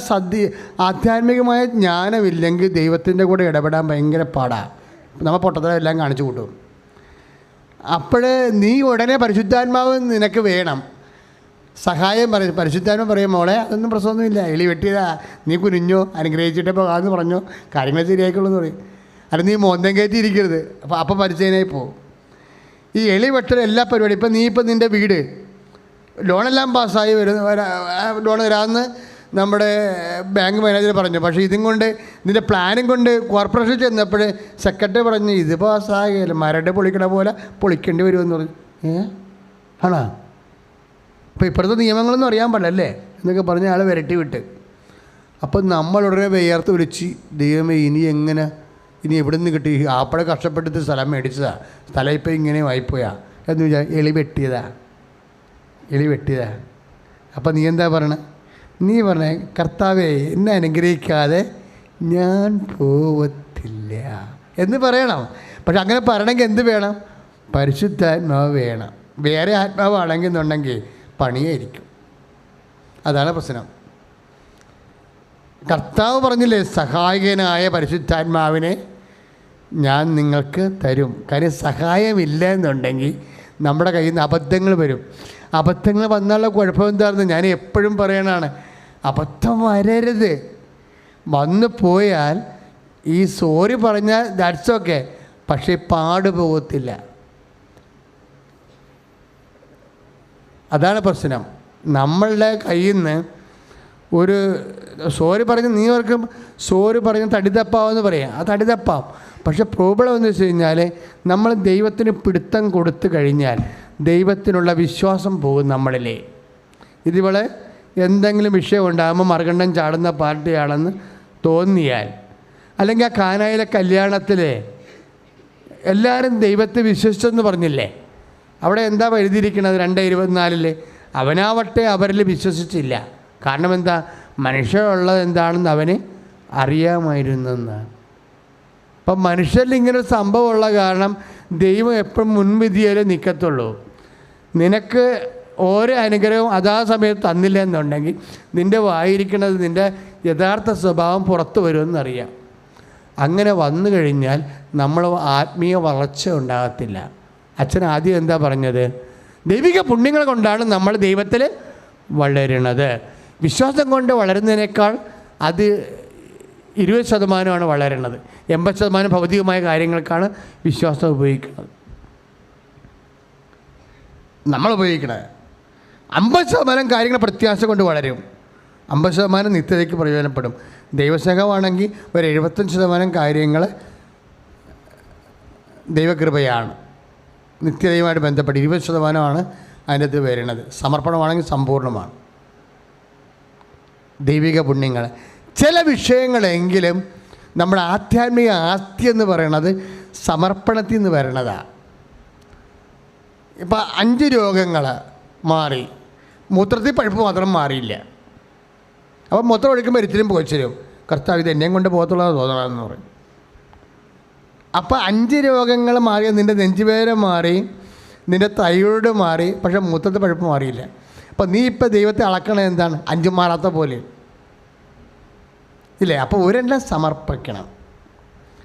ആധ്യാത്മികമായ ജ്ഞാനമില്ലെങ്കിൽ ദൈവത്തിൻ്റെ കൂടെ ഇടപെടാൻ ഭയങ്കര പാടാണ്. നമ്മൾ പൊട്ടത്തരം എല്ലാം കാണിച്ചു കൂട്ടും. അപ്പോൾ നീ ഉടനെ പരിശുദ്ധാത്മാവ് നിനക്ക് വേണം, സഹായം പറയും. പരിശുദ്ധാത്മാവ് പറയും മോളെ അതൊന്നും പ്രശ്നമൊന്നുമില്ല, എളി വെട്ടിയതാ, നീ കുനിഞ്ഞോ അനുഗ്രഹിച്ചിട്ടേ പോകാമെന്ന് പറഞ്ഞോ, കാര്യങ്ങൾ ശരിയായിക്കോളൂ എന്ന് പറയും. അല്ല നീ മോന്തം കയറ്റി ഇരിക്കരുത്. അപ്പോൾ പരിചയനായി പോകും. ഈ എളി വെട്ടൽ എല്ലാ പരിപാടിയും. ഇപ്പം നിൻ്റെ വീട് ലോണെല്ലാം പാസ്സായി ലോൺ തരാമെന്ന് നമ്മുടെ ബാങ്ക് മാനേജർ പറഞ്ഞു. പക്ഷേ ഇതും കൊണ്ട് ഇതിൻ്റെ പ്ലാനും കൊണ്ട് കോർപ്പറേഷൻ ചെന്നപ്പോൾ സെക്രട്ടറി പറഞ്ഞു ഇത് പാസ്സാകില്ല, മരട് പൊളിക്കണ പോലെ പൊളിക്കേണ്ടി വരുമെന്ന് പറഞ്ഞു. ആണോ? അപ്പോൾ ഇപ്പോഴത്തെ നിയമങ്ങളൊന്നും അറിയാൻ പാടില്ലല്ലേ എന്നൊക്കെ പറഞ്ഞ് ആളെ വിരട്ടി വിട്ട്. അപ്പം നമ്മളുടനെ വേർത്ത് വിളിച്ച് ദൈവമേ ഇനി എവിടെ നിന്ന് കിട്ടി? ആപ്പഴ കഷ്ടപ്പെട്ടിട്ട് സ്ഥലം മേടിച്ചതാണ്, സ്ഥലം ഇപ്പോൾ ഇങ്ങനെ വായിപ്പോയാ എന്ന് വിചാരിച്ചാൽ എളി വെട്ടിയതാ. അപ്പം നീ എന്താ പറയണേ? നീ പറഞ്ഞേ കർത്താവേ എന്നെ അനുഗ്രഹിക്കാതെ ഞാൻ പോവത്തില്ല എന്ന് പറയണം. പക്ഷെ അങ്ങനെ പറയണമെങ്കിൽ എന്ത് വേണം? പരിശുദ്ധാത്മാവ് വേണം. വേറെ ആത്മാവാണെന്നുണ്ടെങ്കിൽ പണിയായിരിക്കും. അതാണ് പ്രശ്നം. കർത്താവ് പറഞ്ഞില്ലേ സഹായകനായ പരിശുദ്ധാത്മാവിനെ ഞാൻ നിങ്ങൾക്ക് തരും. കാര്യം സഹായമില്ല എന്നുണ്ടെങ്കിൽ നമ്മുടെ കയ്യിൽ നിന്ന് അബദ്ധങ്ങൾ വരും. അബദ്ധങ്ങൾ വന്നുള്ള കുഴപ്പം എന്താണെന്ന് ഞാൻ എപ്പോഴും പറയണതാണ്. അബദ്ധം വരരുത്. വന്നു പോയാൽ ഈ സോറി പറഞ്ഞാൽ ദാറ്റ്സ് ഓക്കെ, പക്ഷേ പാട് പോകത്തില്ല. അതാണ് പ്രശ്നം. നമ്മളുടെ കയ്യിൽ നിന്ന് ഒരു സോറി പറഞ്ഞ് നീ ഓർക്കും സോറി പറഞ്ഞ് തടിതപ്പാവെന്ന് പറയാം, അത് തടിതപ്പാവും. പക്ഷെ പ്രോബ്ലം എന്ന് വെച്ച് കഴിഞ്ഞാൽ നമ്മൾ ദൈവത്തിന് പിടുത്തം കൊടുത്തു കഴിഞ്ഞാൽ ദൈവത്തിനുള്ള വിശ്വാസം പോകും നമ്മളിലെ. ഇതുപോലെ എന്തെങ്കിലും വിഷയം ഉണ്ടാകുമ്പോൾ മറുകണ്ഠം ചാടുന്ന പാർട്ടിയാണെന്ന് തോന്നിയാൽ, അല്ലെങ്കിൽ ആ കാനായിലെ കല്യാണത്തിൽ എല്ലാവരും ദൈവത്തെ വിശ്വസിച്ചെന്ന് പറഞ്ഞില്ലേ, അവിടെ എന്താ എഴുതിയിരിക്കുന്നത് 2:24 അവനാവട്ടെ അവരിൽ വിശ്വസിച്ചില്ല. കാരണം എന്താ? മനുഷ്യരുള്ളത് എന്താണെന്ന് അവന് അറിയാമായിരുന്നെന്ന്. അപ്പം മനുഷ്യരിൽ ഇങ്ങനൊരു സംഭവമുള്ള കാരണം ദൈവം എപ്പോഴും മുൻവിധിയാലേ നിൽക്കത്തുള്ളൂ. നിനക്ക് ഓരോ അനുഗ്രഹവും അതാ സമയത്ത് തന്നില്ല എന്നുണ്ടെങ്കിൽ നിൻ്റെ വായിരിക്കുന്നത് നിൻ്റെ യഥാർത്ഥ സ്വഭാവം പുറത്തു വരുമെന്നറിയാം. അങ്ങനെ വന്നു കഴിഞ്ഞാൽ നമ്മൾ ആത്മീയ വളർച്ച ഉണ്ടാകത്തില്ല. അച്ഛൻ ആദ്യം എന്താ പറഞ്ഞത്? ദൈവിക പുണ്യങ്ങൾ കൊണ്ടാണ് നമ്മൾ ദൈവത്തിൽ വളരുന്നത്. വിശ്വാസം കൊണ്ട് വളരുന്നതിനേക്കാൾ അത് 20% വളരുന്നത്. 80% ഭൗതികമായ കാര്യങ്ങൾക്കാണ് വിശ്വാസം ഉപയോഗിക്കുന്നത്. നമ്മൾ ഉപയോഗിക്കണത് 50% കാര്യങ്ങൾ പ്രത്യാശ കൊണ്ട് വളരും, 50% നിത്യതയ്ക്ക് പ്രയോജനപ്പെടും. ദൈവസ്നേഹമാണെങ്കിൽ ഒരു 75% കാര്യങ്ങൾ ദൈവകൃപയാണ്, നിത്യതയുമായിട്ട് ബന്ധപ്പെട്ട് 20% അതിൻ്റെ അത് വരുന്നത്. സമർപ്പണമാണെങ്കിൽ സമ്പൂർണ്ണമാണ്. ദൈവിക പുണ്യങ്ങൾ ചില വിഷയങ്ങളെങ്കിലും നമ്മുടെ ആധ്യാത്മിക ആസ്തി എന്ന് പറയുന്നത് സമർപ്പണത്തിൽ നിന്ന് വരണതാണ്. ഇപ്പം 5 രോഗങ്ങൾ മാറി, മൂത്രത്തിൽ പഴുപ്പ് മാത്രം മാറിയില്ല. അപ്പം മൂത്രം ഒഴിക്കുമ്പോൾ ഒരിക്കലും പോയിച്ചരും കർത്താവ് ഇത് എന്നെയും കൊണ്ട് പോകത്തുള്ളത് തോന്നണമെന്ന് പറയും. അപ്പം 5 രോഗങ്ങൾ മാറിയ നിൻ്റെ നെഞ്ചുവേദന മാറി, നിൻ്റെ തൈറോയ്ഡ് മാറി, പക്ഷേ മൂത്രത്തിൽ പഴുപ്പ് മാറിയില്ല. അപ്പം നീ ഇപ്പം ദൈവത്തെ അളക്കണത് എന്താണ്? 5 മാറാത്ത പോലെ ഇല്ലേ? അപ്പോൾ ഒരെണ്ണം സമർപ്പിക്കണം.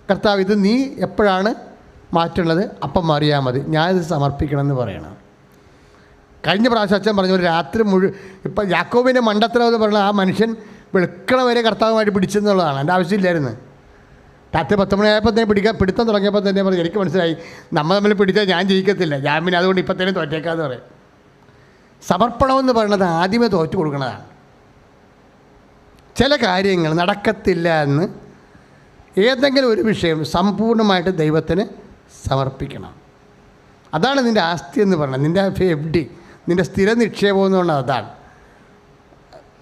കർത്താവ് ഇത് നീ എപ്പോഴാണ് മാറ്റുള്ളത്? അപ്പം മാറിയാൽ മതി, ഞാനിത് സമർപ്പിക്കണം എന്ന് പറയണം. കഴിഞ്ഞ പ്രാവശ്യം അച്ഛൻ പറഞ്ഞ ഒരു രാത്രി ഇപ്പം യാക്കോബിൻ്റെ മണ്ടത്തരം എന്ന് പറഞ്ഞാൽ ആ മനുഷ്യൻ വെളുക്കണ വരെ കർത്താവുമായിട്ട് പിടിച്ചെന്നുള്ളതാണ്. എൻ്റെ ആവശ്യമില്ലായിരുന്നു. രാത്രി 10 മണിയായപ്പോൾ തന്നെ പിടുത്തം തുടങ്ങിയപ്പോൾ തന്നെ പറഞ്ഞു എനിക്ക് മനസ്സിലായി നമ്മൾ തമ്മിൽ പിടിച്ചാൽ ഞാൻ ജയിക്കത്തില്ല, ഞാൻ പിന്നെ അതുകൊണ്ട് ഇപ്പം തന്നെ തോറ്റേക്കാന്ന് പറയും. സമർപ്പണമെന്ന് പറയുന്നത് ആദ്യമേ തോറ്റു കൊടുക്കുന്നതാണ്. ചില കാര്യങ്ങൾ നടക്കത്തില്ല എന്ന് ഏതെങ്കിലും ഒരു വിഷയം സമ്പൂർണ്ണമായിട്ട് ദൈവത്തിന് സമർപ്പിക്കണം. അതാണ് നിൻ്റെ ആസ്തി എന്ന് പറയുന്നത്, നിൻ്റെ FD, നിൻ്റെ സ്ഥിര നിക്ഷേപം എന്ന് പറഞ്ഞാൽ അതാണ്.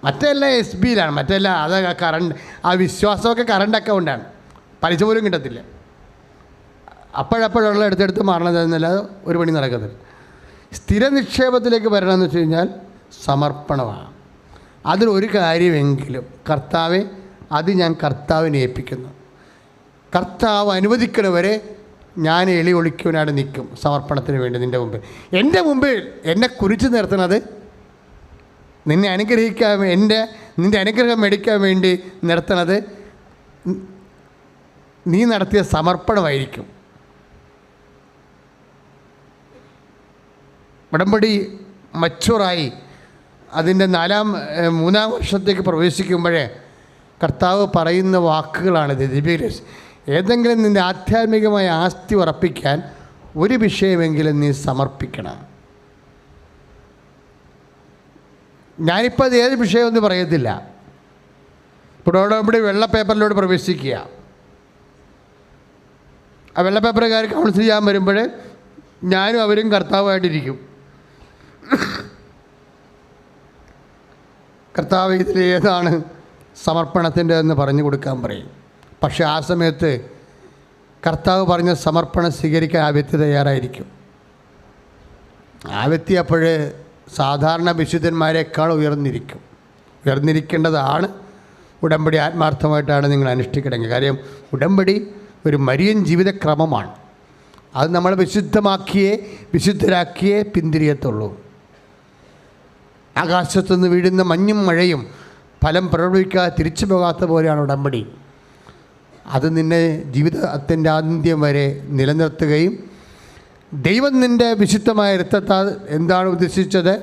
മറ്റെല്ലാം SBയിലാണ്, മറ്റെല്ലാം അത് കറണ്ട്, ആ വിശ്വാസമൊക്കെ കറണ്ട് അക്കൗണ്ടാണ്, പലിശ പോലും കിട്ടത്തില്ല. അപ്പോഴപ്പോഴുള്ള എടുത്തെടുത്ത് മാറണതെന്നല്ലാതെ ഒരു പണി നടക്കത്തില്ല. സ്ഥിര നിക്ഷേപത്തിലേക്ക് വരണമെന്ന് വെച്ച് കഴിഞ്ഞാൽ സമർപ്പണമാണ്. അതിലൊരു കാര്യമെങ്കിലും കർത്താവെ അത് ഞാൻ കർത്താവിനെ ഏൽപ്പിക്കുന്നു, കർത്താവ് അനുവദിക്കണവരെ ഞാൻ എളി ഒളിക്കുവാനായിട്ട് നിൽക്കും സമർപ്പണത്തിന് വേണ്ടി. നിൻ്റെ മുമ്പിൽ, എൻ്റെ മുമ്പിൽ എന്നെ കുറിച്ച് നിർത്തുന്നത് നിന്നെ അനുഗ്രഹിക്കാൻ, നിൻ്റെ അനുഗ്രഹം മേടിക്കാൻ വേണ്ടി നിർത്തണത് നീ നടത്തിയ സമർപ്പണമായിരിക്കും. ഉടമ്പടി മച്ചുറായി അതിൻ്റെ 3-ാം വർഷത്തേക്ക് പ്രവേശിക്കുമ്പോഴേ കർത്താവ് പറയുന്ന വാക്കുകളാണിത്. ദിവ്യഗ്രേസ് ഏതെങ്കിലും നിൻ്റെ ആധ്യാത്മികമായ ആസ്തി ഉറപ്പിക്കാൻ ഒരു വിഷയമെങ്കിലും നീ സമർപ്പിക്കണം. ഞാനിപ്പോൾ അത് ഏത് വിഷയമെന്ന് പറയത്തില്ല, ഇപ്പോൾ ഉടമ്പടി വെള്ള പേപ്പറിലൂടെ പ്രവേശിക്കുക. ആ വെള്ള പേപ്പറുകാർ കൗൺസിൽ ചെയ്യാൻ വരുമ്പോൾ ഞാനും അവരും കർത്താവായിട്ടിരിക്കും. കർത്താവ് ഇതിൽ ഏതാണ് സമർപ്പണത്തിൻ്റെ എന്ന് പറഞ്ഞു കൊടുക്കാൻ പറയും. പക്ഷേ ആ സമയത്ത് കർത്താവ് പറഞ്ഞ സമർപ്പണം സ്വീകരിക്കാൻ ആ വ്യക്തി തയ്യാറായിരിക്കും. ആ വ്യക്തി അപ്പോൾ സാധാരണ വിശുദ്ധന്മാരെക്കാൾ ഉയർന്നിരിക്കേണ്ടതാണ്. ഉടമ്പടി ആത്മാർത്ഥമായിട്ടാണ് നിങ്ങൾ അനുഷ്ഠിക്കണമെങ്കിൽ. കാര്യം ഉടമ്പടി ഒരു മരിയൻ ജീവിതക്രമമാണ്. അത് നമ്മളെ വിശുദ്ധരാക്കിയേ പിന്തിരിയത്തുള്ളൂ. ആകാശത്തുനിന്ന് വീഴുന്ന മഞ്ഞും മഴയും ഫലം പ്രകടിപ്പിക്കാതെ തിരിച്ചു പോകാത്ത പോലെയാണ് ഉടമ്പടി. അത് നിന്നെ ജീവിതത്തിൻ്റെ ആദ്യം വരെ നിലനിർത്തുകയും ദൈവം നിൻ്റെ വിശുദ്ധമായ രക്തത്താൽ എന്താണ് ഉദ്ദേശിച്ചത്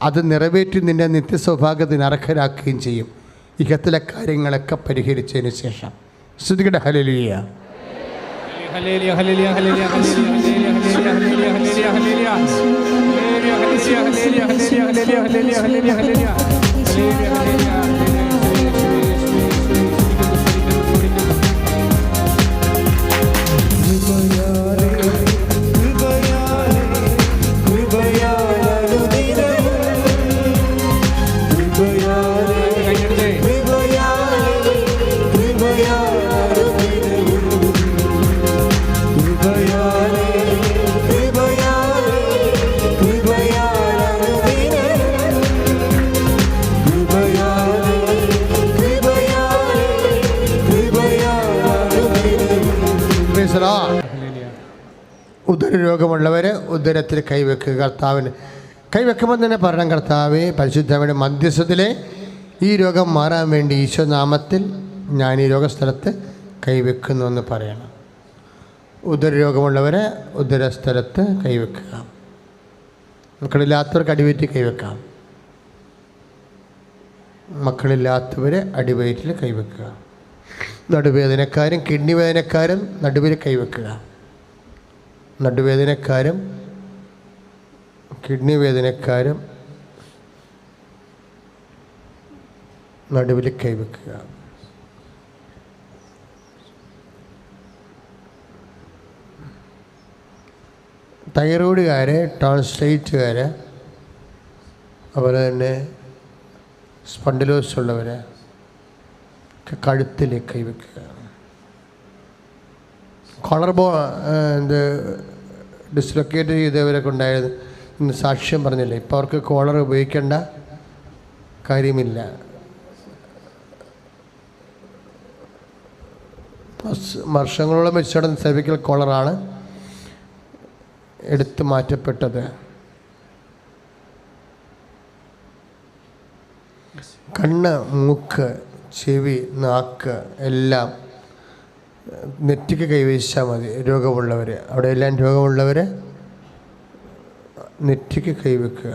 അത് നിറവേറ്റി നിൻ്റെ നിത്യസൗഭാഗ്യത്തിന് അർഹരാക്കുകയും ചെയ്യും. ഇഹത്തിലെ കാര്യങ്ങളൊക്കെ പരിഹരിച്ചതിന് ശേഷം. ശ്രുതികട hallelujah. Hallelujah hallelujah hallelujah hallelujah hallelujah hallelujah hallelujah hallelujah hallelujah hallelujah hallelujah. ഉദരരോഗമുള്ളവർ ഉദരത്തിൽ കൈവെക്കുക. കർത്താവിന് കൈവെക്കുമ്പോൾ തന്നെ പറയണം, കർത്താവേ പരിശുദ്ധയുടെ മധ്യസ്ഥത്തിലെ ഈ രോഗം മാറാൻ വേണ്ടി ഈശോനാമത്തിൽ ഞാൻ ഈ രോഗസ്ഥലത്ത് കൈവെക്കുന്നു എന്ന് പറയണം. ഉദരരോഗമുള്ളവരെ ഉദരസ്ഥലത്ത് കൈവെക്കുക. മക്കളില്ലാത്തവർക്ക് അടിവയറ്റിൽ കൈവെക്കാം. മക്കളില്ലാത്തവരെ അടിവയറ്റിൽ കൈവെക്കുക. നടുവേദനക്കാരും കിഡ്നി വേദനക്കാരും നടുവിൽ കൈവെക്കുക. നടുവേദനക്കാരും കിഡ്നി വേദനക്കാരും നടുവിൽ കൈവെക്കുക. തൈറോയ്ഡുകാർ, ടോൺസിലൈറ്റുകാർ, അതുപോലെ തന്നെ സ്പണ്ടിലോസ് ഉള്ളവർ കഴുത്തിൽ കൈവെക്കുക. കോളർ ഡിസ്ലൊക്കേറ്റ് ചെയ്തവരൊക്കെ ഉണ്ടായത് ഇന്ന് സാക്ഷ്യം പറഞ്ഞില്ലേ. ഇപ്പോൾ അവർക്ക് കോളർ ഉപയോഗിക്കേണ്ട കാര്യമില്ല. വർഷങ്ങളോളം വെച്ചോടെ സെർവിക്കൽ കോളറാണ് എടുത്തു മാറ്റപ്പെട്ടത്. കണ്ണ്, മൂക്ക്, ചെവി, നാക്ക് എല്ലാം നെറ്റിക്ക് കൈവച്ചാൽ മതി. രോഗമുള്ളവർ അവിടെയെല്ലാം രോഗമുള്ളവർ നെറ്റിക്ക് കൈവെക്കുക.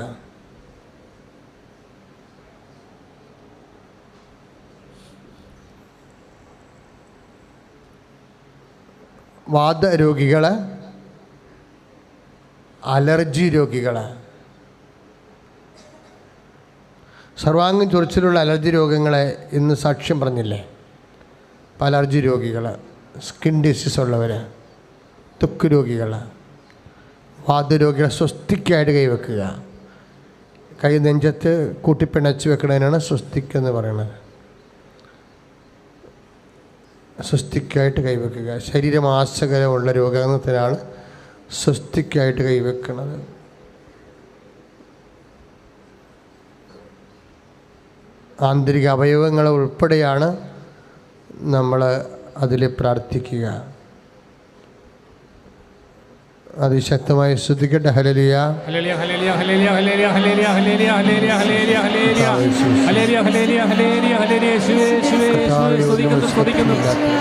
വാതരോഗികൾ, അലർജി രോഗികൾ, സർവാംഗം ചൊറിച്ചിലുള്ള അലർജി രോഗങ്ങളെ ഇന്ന് സാക്ഷ്യം പറഞ്ഞില്ലേ. അലർജി രോഗികൾ, സ്കിൻ ഡിസീസ് ഉള്ളവർ, ത്വക്ക് രോഗികൾ, വാതരോഗികളെ സ്വസ്തിക്കായിട്ട് കൈവെക്കുക. കൈ നെഞ്ചത്ത് കൂട്ടിപ്പിണച്ച് വെക്കുന്നതിനാണ് സ്വസ്തിക്ക് എന്ന് പറയുന്നത്. സ്വസ്തിക്കായിട്ട് കൈവെക്കുക. ശരീരമാസകരമുള്ള രോഗത്തിനാണ് സ്വസ്തിക്കായിട്ട് കൈവെക്കുന്നത്. ആന്തരിക അവയവങ്ങൾ ഉൾപ്പെടെയാണ് നമ്മൾ അതിൽ പ്രാർത്ഥിക്കുക. അതിശക്തമായി ശ്രദ്ധിക്കട്ടെ. Hallelujah hallelujah hallelujah hallelujah hallelujah hallelujah hallelujah hallelujah hallelujah hallelujah hallelujah hallelujah hallelujah hallelujah യേശുവേ യേശുവേ സ്തുതിക്കുന്നു സ്തുതിക്കുന്നു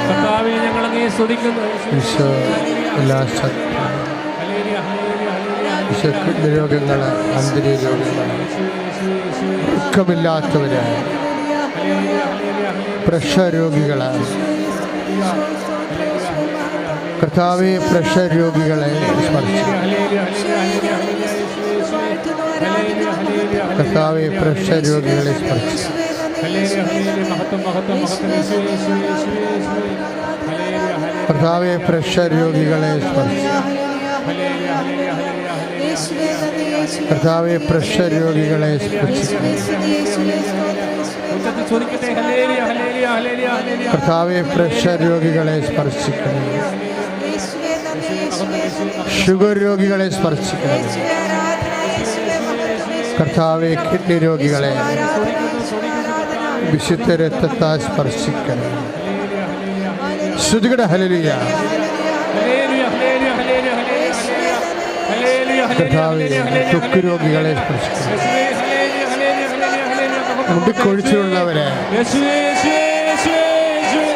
കർത്താവേ, ഞങ്ങൾ അങ്ങയെ സ്തുതിക്കുന്നു. ഈശോ എല്ലാ രോഗങ്ങൾ, ആന്തരിക രോഗങ്ങൾ, ദുഃഖമില്ലാത്തവര്, പ്രഷർ രോഗികൾ, കർത്താവേ പ്രഷർ രോഗികളെ സ്പർശിച്ചു. കർത്താവേ പ്രഷർ രോഗികളെ സ്പർശിച്ചു. ഹല്ലേലൂയ ഹല്ലേലൂയ മഹത്വം മഹത്വം മഹത്വം യേശുവേ യേശുവേ യേശുവേ യേശുവേ ഹല്ലേലൂയ ഹല്ലേലൂയ കർത്താവെ പ്രഷർ രോഗികളെ സ്പർശിക്കണമേ. ഹല്ലേലൂയ ഹല്ലേലൂയ ഹല്ലേലൂയ ഹല്ലേലൂയ കർത്താവെ പ്രഷർ രോഗികളെ സ്പർശിക്കണമേ. ഉച്ചത്തിൽ ചോദിക്കട്ടെ ഹല്ലേലൂയ ഹല്ലേലൂയ ഹല്ലേലൂയ ഹല്ലേലൂയ കർത്താവെ പ്രഷർ രോഗികളെ സ്പർശിക്കണമേ. ഷുഗർ രോഗികളെ സ്പർശിക്കണമേ. കർത്താവെ കിഡ്നി രോഗികളെ വിശുദ്ധ രക്തത്താൽ സ്പർശിക്കണമേ. ശ്രുതികട hallelujah. Hallelujah hallelujah hallelujah hallelujah കർത്താവെ ത്വക്ക് രോഗികളെ സ്പർശിക്കണമേ. യേശുവേ ഹല്ലേലൂയ ഹല്ലേലൂയ ഹല്ലേലൂയ ഹല്ലേലൂയ മുടിക്കൊഴിച്ചിലുള്ളവരെ യേശുവേ യേശുവേ യേശുവേ യേശുവേ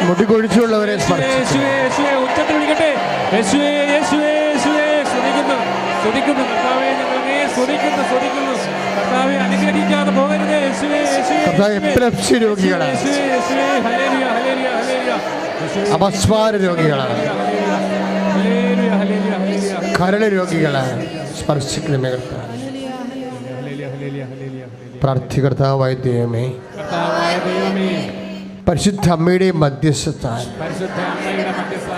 മുടികൊഴിച്ചിലുള്ളവരെ സ്പർശിക്കണമേ. യേശുവേ യേശുവേ ഉച്ചത്തിൽ വിളിക്കട്ടെ യേശുവേ യേശുവേ യേശുവേ സ്തുതിക്കുന്നു സ്തുതിക്കുന്നു കർത്താവേ ഞങ്ങളെ സ്തുതിക്കുന്നു സ്തുതിക്കുന്നു കർത്താവേ അനുഗ്രഹിക്കാതെ പോകരുത് യേശുവേ യേശുവേ കർത്താവെ എപ്പിലെപ്സി രോഗികളെ, യേശുവേ യേശുവേ ഹല്ലേലൂയ ഹല്ലേലൂയ ഹല്ലേലൂയ യേശുവേ അപസ്മാര രോഗികളെ, ഹല്ലേലൂയ ഹല്ലേലൂയ ഹല്ലേലൂയ കരള് രോഗികളെ സ്പർശിക്കണമേ. കർത്താവേ ഹല്ലേലൂയ ഹല്ലേലൂയ ഹല്ലേലൂയ പ്രാർത്ഥി കർത്താവായ ദൈവമേ, കർത്താവായ ദൈവമേ പരിശുദ്ധ അമ്മയുടെ മധ്യസ്ഥത്താൽ പരിശുദ്ധ അമ്മയുടെ മധ്യസ്ഥ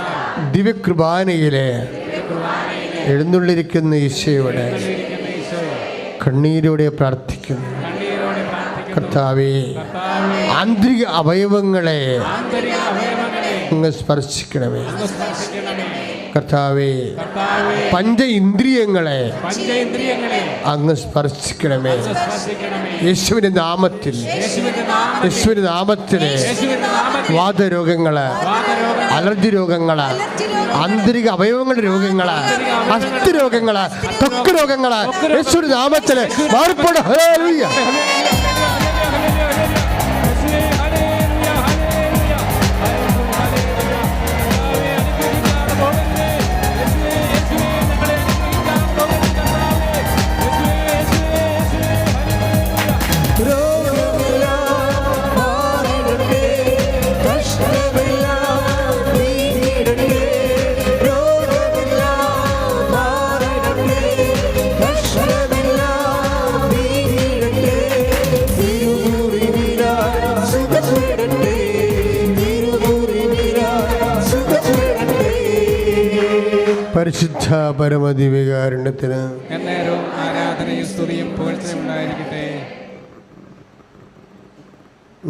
ദിവ്യകൃപാനയിലെ എഴുന്നള്ളിരിക്കുന്ന ഈശോയുടെ കണ്ണീരോടെ പ്രാർത്ഥിക്കുന്നു. കണ്ണീരോടെ പ്രാർത്ഥിക്കുന്നു കർത്താവേ, കർത്താവേ ആന്തരിക അവയവങ്ങളെ ആന്തരിക അവയവങ്ങളെ അങ്ങ് സ്പർശിക്കണമേ. സ്പർശിക്കണമേ കർത്താവേ, കർത്താവേ പഞ്ച ഇന്ദ്രിയങ്ങളെ പഞ്ചേന്ദ്രിയങ്ങളെ അങ്ങ് സ്പർശിക്കണമേ. സ്പർശിക്കണമേ യേശുവിന്റെ നാമത്തിൽ, യേശുവിന്റെ നാമത്തിൽ യേശുവിന്റെ നാമത്തിലെ യേശുവിന്റെ നാമത്തിൽ വാതരോഗങ്ങള്, വാതരോഗം അലർജി രോഗങ്ങള്, ആന്തരിക അവയവങ്ങളുടെ രോഗങ്ങള്, അസ്ഥി രോഗങ്ങള്, ത്വക്ക് രോഗങ്ങള് യേശുവിന്റെ നാമത്തില് മാറിപ്പോണം. ഹല്ലേലൂയ. പരിശുദ്ധ പരമദിവ്യകാരുണ്യത്തിന് എന്നേരവും ആരാധനയും സ്തുതിയും പുകഴ്ചയും ഉണ്ടായിരിക്കട്ടെ.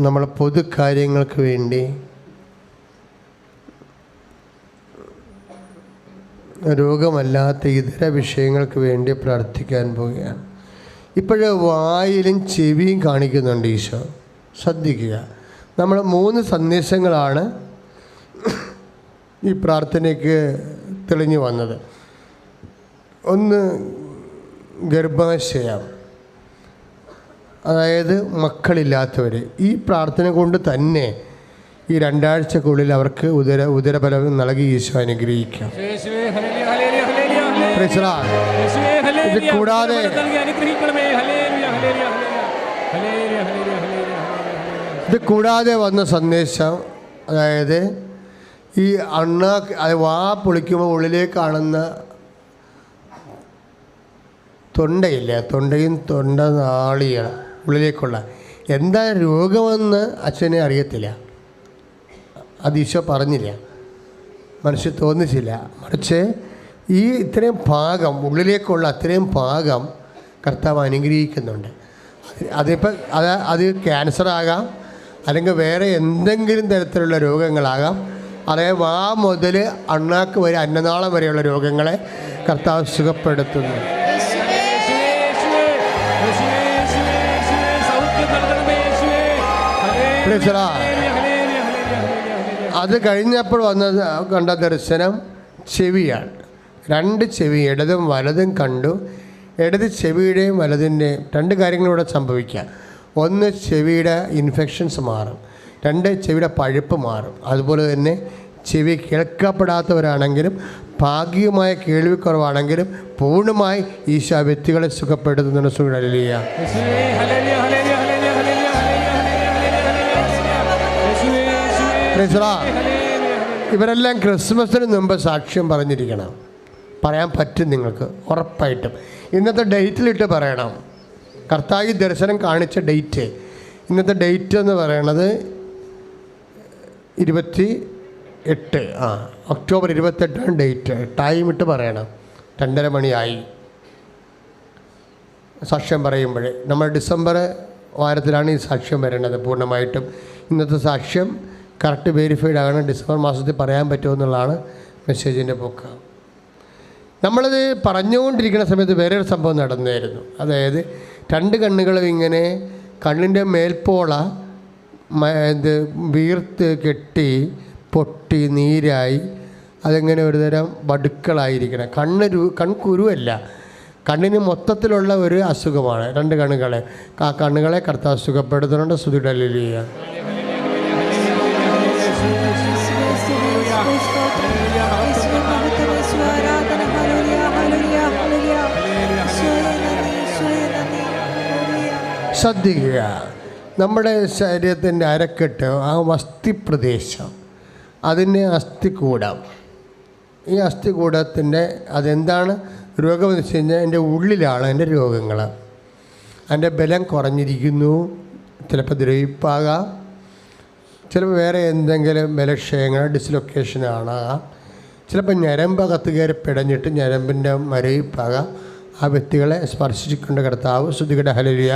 നമ്മൾ പൊതു കാര്യങ്ങൾക്ക് വേണ്ടി രോഗമല്ലാത്ത ഇതര വിഷയങ്ങൾക്ക് വേണ്ടി പ്രാർത്ഥിക്കാൻ പോവുകയാണ്. ഇപ്പോഴ് വായിലും ചെവിയും കാണിക്കുന്നുണ്ട് ഈശോ. ശ്രദ്ധിക്കുക, നമ്മൾ 3 സന്ദേശങ്ങളാണ് ഈ പ്രാർത്ഥനയ്ക്ക് തെളിഞ്ഞു വന്നത്. ഒന്ന് ഗർഭാശയം, അതായത് മക്കളില്ലാത്തവർ. ഈ പ്രാർത്ഥന കൊണ്ട് തന്നെ ഈ 2 ആഴ്ചക്കുള്ളിൽ അവർക്ക് ഉദരബലം നൽകി ഈശോ അനുഗ്രഹിക്കാം. യേശുവേ hallelujah hallelujah hallelujah hallelujah praise യേശുവേ ഹല്ലേലൂയ ഇത് കൂടാതെ അനുഗ്രഹിക്കണമേ. Hallelujah hallelujah hallelujah hallelujah hallelujah. ഇത് കൂടാതെ വന്ന സന്ദേശം, അതായത് ഈ അത് വാ പൊളിക്കുമ്പോൾ ഉള്ളിലേക്ക് കാണുന്ന തൊണ്ടയില്ല, തൊണ്ടയും തൊണ്ട നാളിയാണ് ഉള്ളിലേക്കുള്ള എന്താ രോഗമെന്ന് അച്ഛനെ അറിയത്തില്ല. അത് ഈശോ പറഞ്ഞില്ല, മനസ്സിൽ തോന്നിച്ചില്ല. മറിച്ച് ഈ ഇത്രയും ഭാഗം ഉള്ളിലേക്കുള്ള അത്രയും ഭാഗം കർത്താവ് അനുഗ്രഹിക്കുന്നുണ്ട്. അതിപ്പോൾ അത് ക്യാൻസറാകാം, അല്ലെങ്കിൽ വേറെ എന്തെങ്കിലും തരത്തിലുള്ള രോഗങ്ങളാകാം. അതായത് വാ മുതൽ അണ്ണാക്ക് വരെ അന്നനാളം വരെയുള്ള രോഗങ്ങളെ കർത്താവ് സുഖപ്പെടുത്തുന്നു. അത് കഴിഞ്ഞപ്പോൾ കണ്ട ദർശനം ചെവിയാണ്. 2 ചെവി, ഇടതും വലതും കണ്ടു. ഇടത് ചെവിയുടെയും വലതിൻ്റെയും 2 കാര്യങ്ങളിലൂടെ സംഭവിക്കുക. 1, ചെവിയുടെ ഇൻഫെക്ഷൻസ് മാറും. 2, ചെവിയുടെ പഴുപ്പ് മാറും. അതുപോലെ തന്നെ ചെവി കേൾക്കപ്പെടാത്തവരാണെങ്കിലും ഭാഗികമായ കേൾവിക്കുറവാണെങ്കിലും പൂർണ്ണമായി ഈശോ വ്യക്തികളെ സുഖപ്പെടുത്തുന്നുണ്ട്. സുഖലിയ ഇവരെല്ലാം ക്രിസ്മസിന് മുമ്പ് സാക്ഷ്യം പറഞ്ഞിരിക്കണം. പറയാൻ പറ്റും നിങ്ങൾക്ക് ഉറപ്പായിട്ടും. ഇന്നത്തെ ഡേറ്റിലിട്ട് പറയണം. കർത്താവ് ദർശനം കാണിച്ച ഡേറ്റ്, ഇന്നത്തെ ഡേറ്റ് എന്ന് പറയണത് 28 ഒക്ടോബർ 28 ഡേറ്റ്. ടൈം ഇട്ട് പറയണം. 2:30 മണിയായി സാക്ഷ്യം പറയുമ്പോൾ. നമ്മൾ ഡിസംബർ വാരത്തിലാണ് ഈ സാക്ഷ്യം വരേണ്ടത് പൂർണ്ണമായിട്ടും. ഇന്നത്തെ സാക്ഷ്യം കറക്റ്റ് വെരിഫൈഡ് ആകണം. ഡിസംബർ മാസത്തിൽ പറയാൻ പറ്റുമെന്നുള്ളതാണ് മെസ്സേജിൻ്റെ പോക്ക്. നമ്മളത് പറഞ്ഞുകൊണ്ടിരിക്കുന്ന സമയത്ത് വേറൊരു സംഭവം നടന്നായിരുന്നു. അതായത് 2 കണ്ണുകളും ഇങ്ങനെ കണ്ണിൻ്റെ മേൽപ്പോള വീർത്ത് കെട്ടി പൊട്ടി നീരായി അതിങ്ങനെ ഒരുതരം വടുക്കളായിരിക്കണം. കൺകുരുവല്ല, കണ്ണിന് മൊത്തത്തിലുള്ള ഒരു അസുഖമാണ് 2 കണ്ണുകളെ. ആ കണ്ണുകളെ കർത്താവ് സുഖപ്പെടുത്തുന്നുണ്ട്. സ്തുതിയുടെ ഹല്ലേലൂയ. ശ്രദ്ധിക്കുക, നമ്മുടെ ശരീരത്തിൻ്റെ അരക്കെട്ട്, ആ അസ്ഥിപ്രദേശം, അതിന് അസ്ഥികൂടം. ഈ അസ്ഥികൂടത്തിൻ്റെ അതെന്താണ് രോഗമെന്ന് വെച്ച് കഴിഞ്ഞാൽ എൻ്റെ ഉള്ളിലാണ് എൻ്റെ രോഗങ്ങൾ. അതിൻ്റെ ബലം കുറഞ്ഞിരിക്കുന്നു, ചിലപ്പോൾ ദ്രവിപ്പാകാം, ചിലപ്പോൾ വേറെ എന്തെങ്കിലും ബലക്ഷയങ്ങൾ ഡിസ്ലൊക്കേഷനാണ്, ചിലപ്പോൾ ഞരമ്പകത്ത് കയറി പിടഞ്ഞിട്ട് ഞരമ്പിൻ്റെ മരവിപ്പാകാം. ആ വ്യക്തികളെ സ്പർശിച്ചുകൊണ്ട് കർത്താവ് സ്തുതിയുടെ ഹല്ലേലൂയ.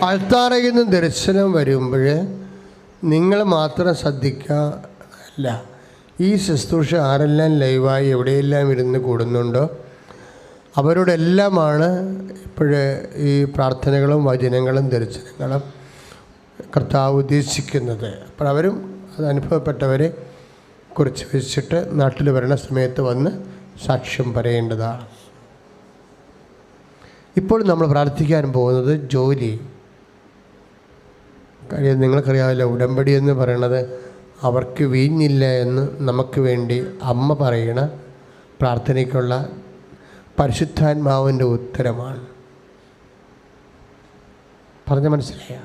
അൾത്താരയിൽ നിന്ന് ദർശനം വരുമ്പോൾ നിങ്ങൾ മാത്രം ശ്രദ്ധിക്കുക. ഈ ശുശ്രൂഷ ആരെല്ലാം ലൈവായി എവിടെയെല്ലാം ഇരുന്ന് കൂടുന്നുണ്ടോ അവരോടെല്ലാമാണ് ഇപ്പോഴേ ഈ പ്രാർത്ഥനകളും വചനങ്ങളും ദർശനങ്ങളും കർത്താവ് ഉദ്ദേശിക്കുന്നത്. അപ്പോൾ അവരും അത് അനുഭവപ്പെട്ടവരെ കുറിച്ച് വെച്ചിട്ട് നാട്ടിൽ വരണ സമയത്ത് വന്ന് സാക്ഷ്യം പറയേണ്ടതാണ്. ഇപ്പോൾ നമ്മൾ പ്രാർത്ഥിക്കാൻ പോകുന്നത് ജോലി. കാര്യം നിങ്ങൾക്കറിയാമല്ലോ, ഉടമ്പടി എന്ന് പറയണത് അവർക്ക് വീഞ്ഞില്ല എന്ന് നമുക്ക് വേണ്ടി അമ്മ പറയണ പ്രാർത്ഥനയ്ക്കുള്ള പരിശുദ്ധാത്മാവിൻ്റെ ഉത്തരമാണ്. പറഞ്ഞ മനസ്സിലായ?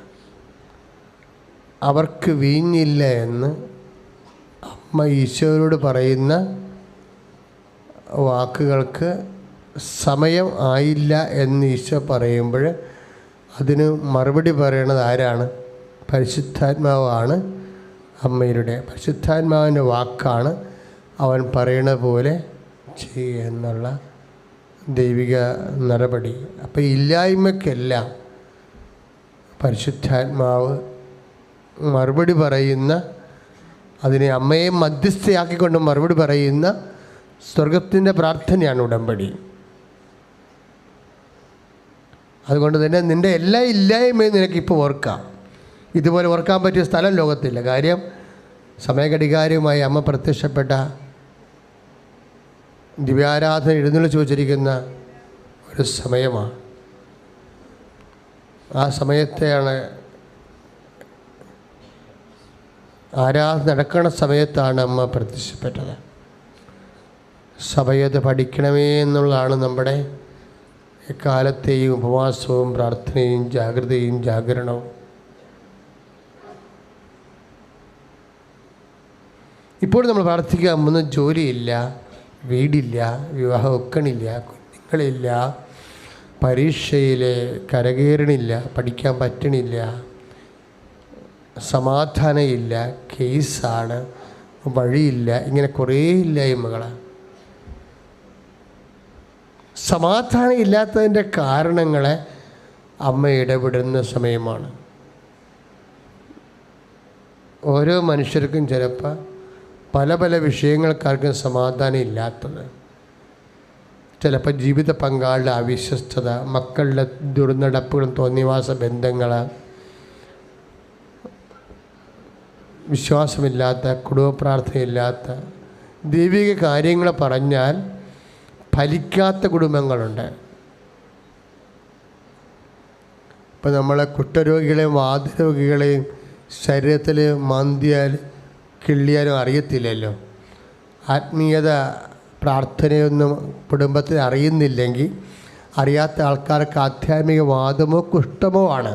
അവർക്ക് വീഞ്ഞില്ല എന്ന് അമ്മ ഈശോയോട് പറയുന്ന വാക്കുകൾക്ക് സമയം ആയില്ല എന്ന് ഈശോ പറയുമ്പോൾ അതിന് മറുപടി പറയണത് ആരാണ്? പരിശുദ്ധാത്മാവാണ്. അമ്മയുടെ പരിശുദ്ധാത്മാവിൻ്റെ വാക്കാണ് അവൻ പറയണ പോലെ ചെയ്യുക എന്നുള്ള ദൈവിക നടപടി. അപ്പോൾ ഇല്ലായ്മയ്ക്കെല്ലാം പരിശുദ്ധാത്മാവ് മറുപടി പറയുന്ന, അതിനെ അമ്മയെ മധ്യസ്ഥയാക്കിക്കൊണ്ട് മറുപടി പറയുന്ന സ്വർഗത്തിൻ്റെ പ്രാർത്ഥനയാണ് ഉടമ്പടി. അതുകൊണ്ട് തന്നെ നിൻ്റെ എല്ലാ ഇല്ലായ്മയും നിനക്കിപ്പോൾ ഓർക്കാം. ഇതുപോലെ ഓർക്കാൻ പറ്റിയ സ്ഥലം ലോകത്തില്ല. കാര്യം സമയഘടികാരവുമായി അമ്മ പ്രത്യക്ഷപ്പെട്ട ദിവ്യാരാധന എഴുന്നള്ളിച്ച് വച്ചിരിക്കുന്ന ഒരു സമയമാണ്. ആ സമയത്തെയാണ് ആരാധന നടക്കുന്ന സമയത്താണ് അമ്മ പ്രത്യക്ഷപ്പെട്ടത്. സഭയത് പഠിക്കണമേ എന്നുള്ളതാണ് നമ്മുടെ എക്കാലത്തെയും ഉപവാസവും പ്രാർത്ഥനയും ജാഗ്രതയും ജാഗരണവും. ഇപ്പോൾ നമ്മൾ പ്രാർത്ഥിക്കാൻ പോകുന്ന ജോലിയില്ല, വീടില്ല, വിവാഹം ഒക്കണില്ല, കുഞ്ഞുങ്ങളില്ല, പരീക്ഷയിൽ കരകയറണില്ല, പഠിക്കാൻ പറ്റണില്ല, സമാധാനമില്ല, കേസാണ്, വഴിയില്ല, ഇങ്ങനെ കുറേ ഇല്ലായ്മകളാണ്. സമാധാനം ഇല്ലാത്തതിൻ്റെ കാരണങ്ങളെ അമ്മ ഇടപെടുന്ന സമയമാണ്. ഓരോ മനുഷ്യർക്കും ചിലപ്പോൾ പല പല വിഷയങ്ങൾക്കാർക്കും സമാധാനം ഇല്ലാത്തത്. ചിലപ്പോൾ ജീവിത പങ്കാളിയുടെ അവിശ്വസ്തത, മക്കളുടെ ദുർനടപ്പുകളും തോന്നിവാസ ബന്ധങ്ങൾ, വിശ്വാസമില്ലാത്ത, കുടുംബ പ്രാർത്ഥനയില്ലാത്ത, ദൈവിക കാര്യങ്ങൾ പറഞ്ഞാൽ ഫലിക്കാത്ത കുടുംബങ്ങളുണ്ട്. ഇപ്പം നമ്മളെ കുഷ്ഠരോഗികളെയും വാതരോഗികളെയും ശരീരത്തിൽ മാന്തിയാൽ കിള്ളിയാലും അറിയത്തില്ലല്ലോ. ആത്മീയത പ്രാർത്ഥനയൊന്നും കുടുംബത്തിൽ അറിയുന്നില്ലെങ്കിൽ അറിയാത്ത ആൾക്കാർക്ക് ആധ്യാത്മിക വാദമോ കുഷ്ഠമോ ആണ്.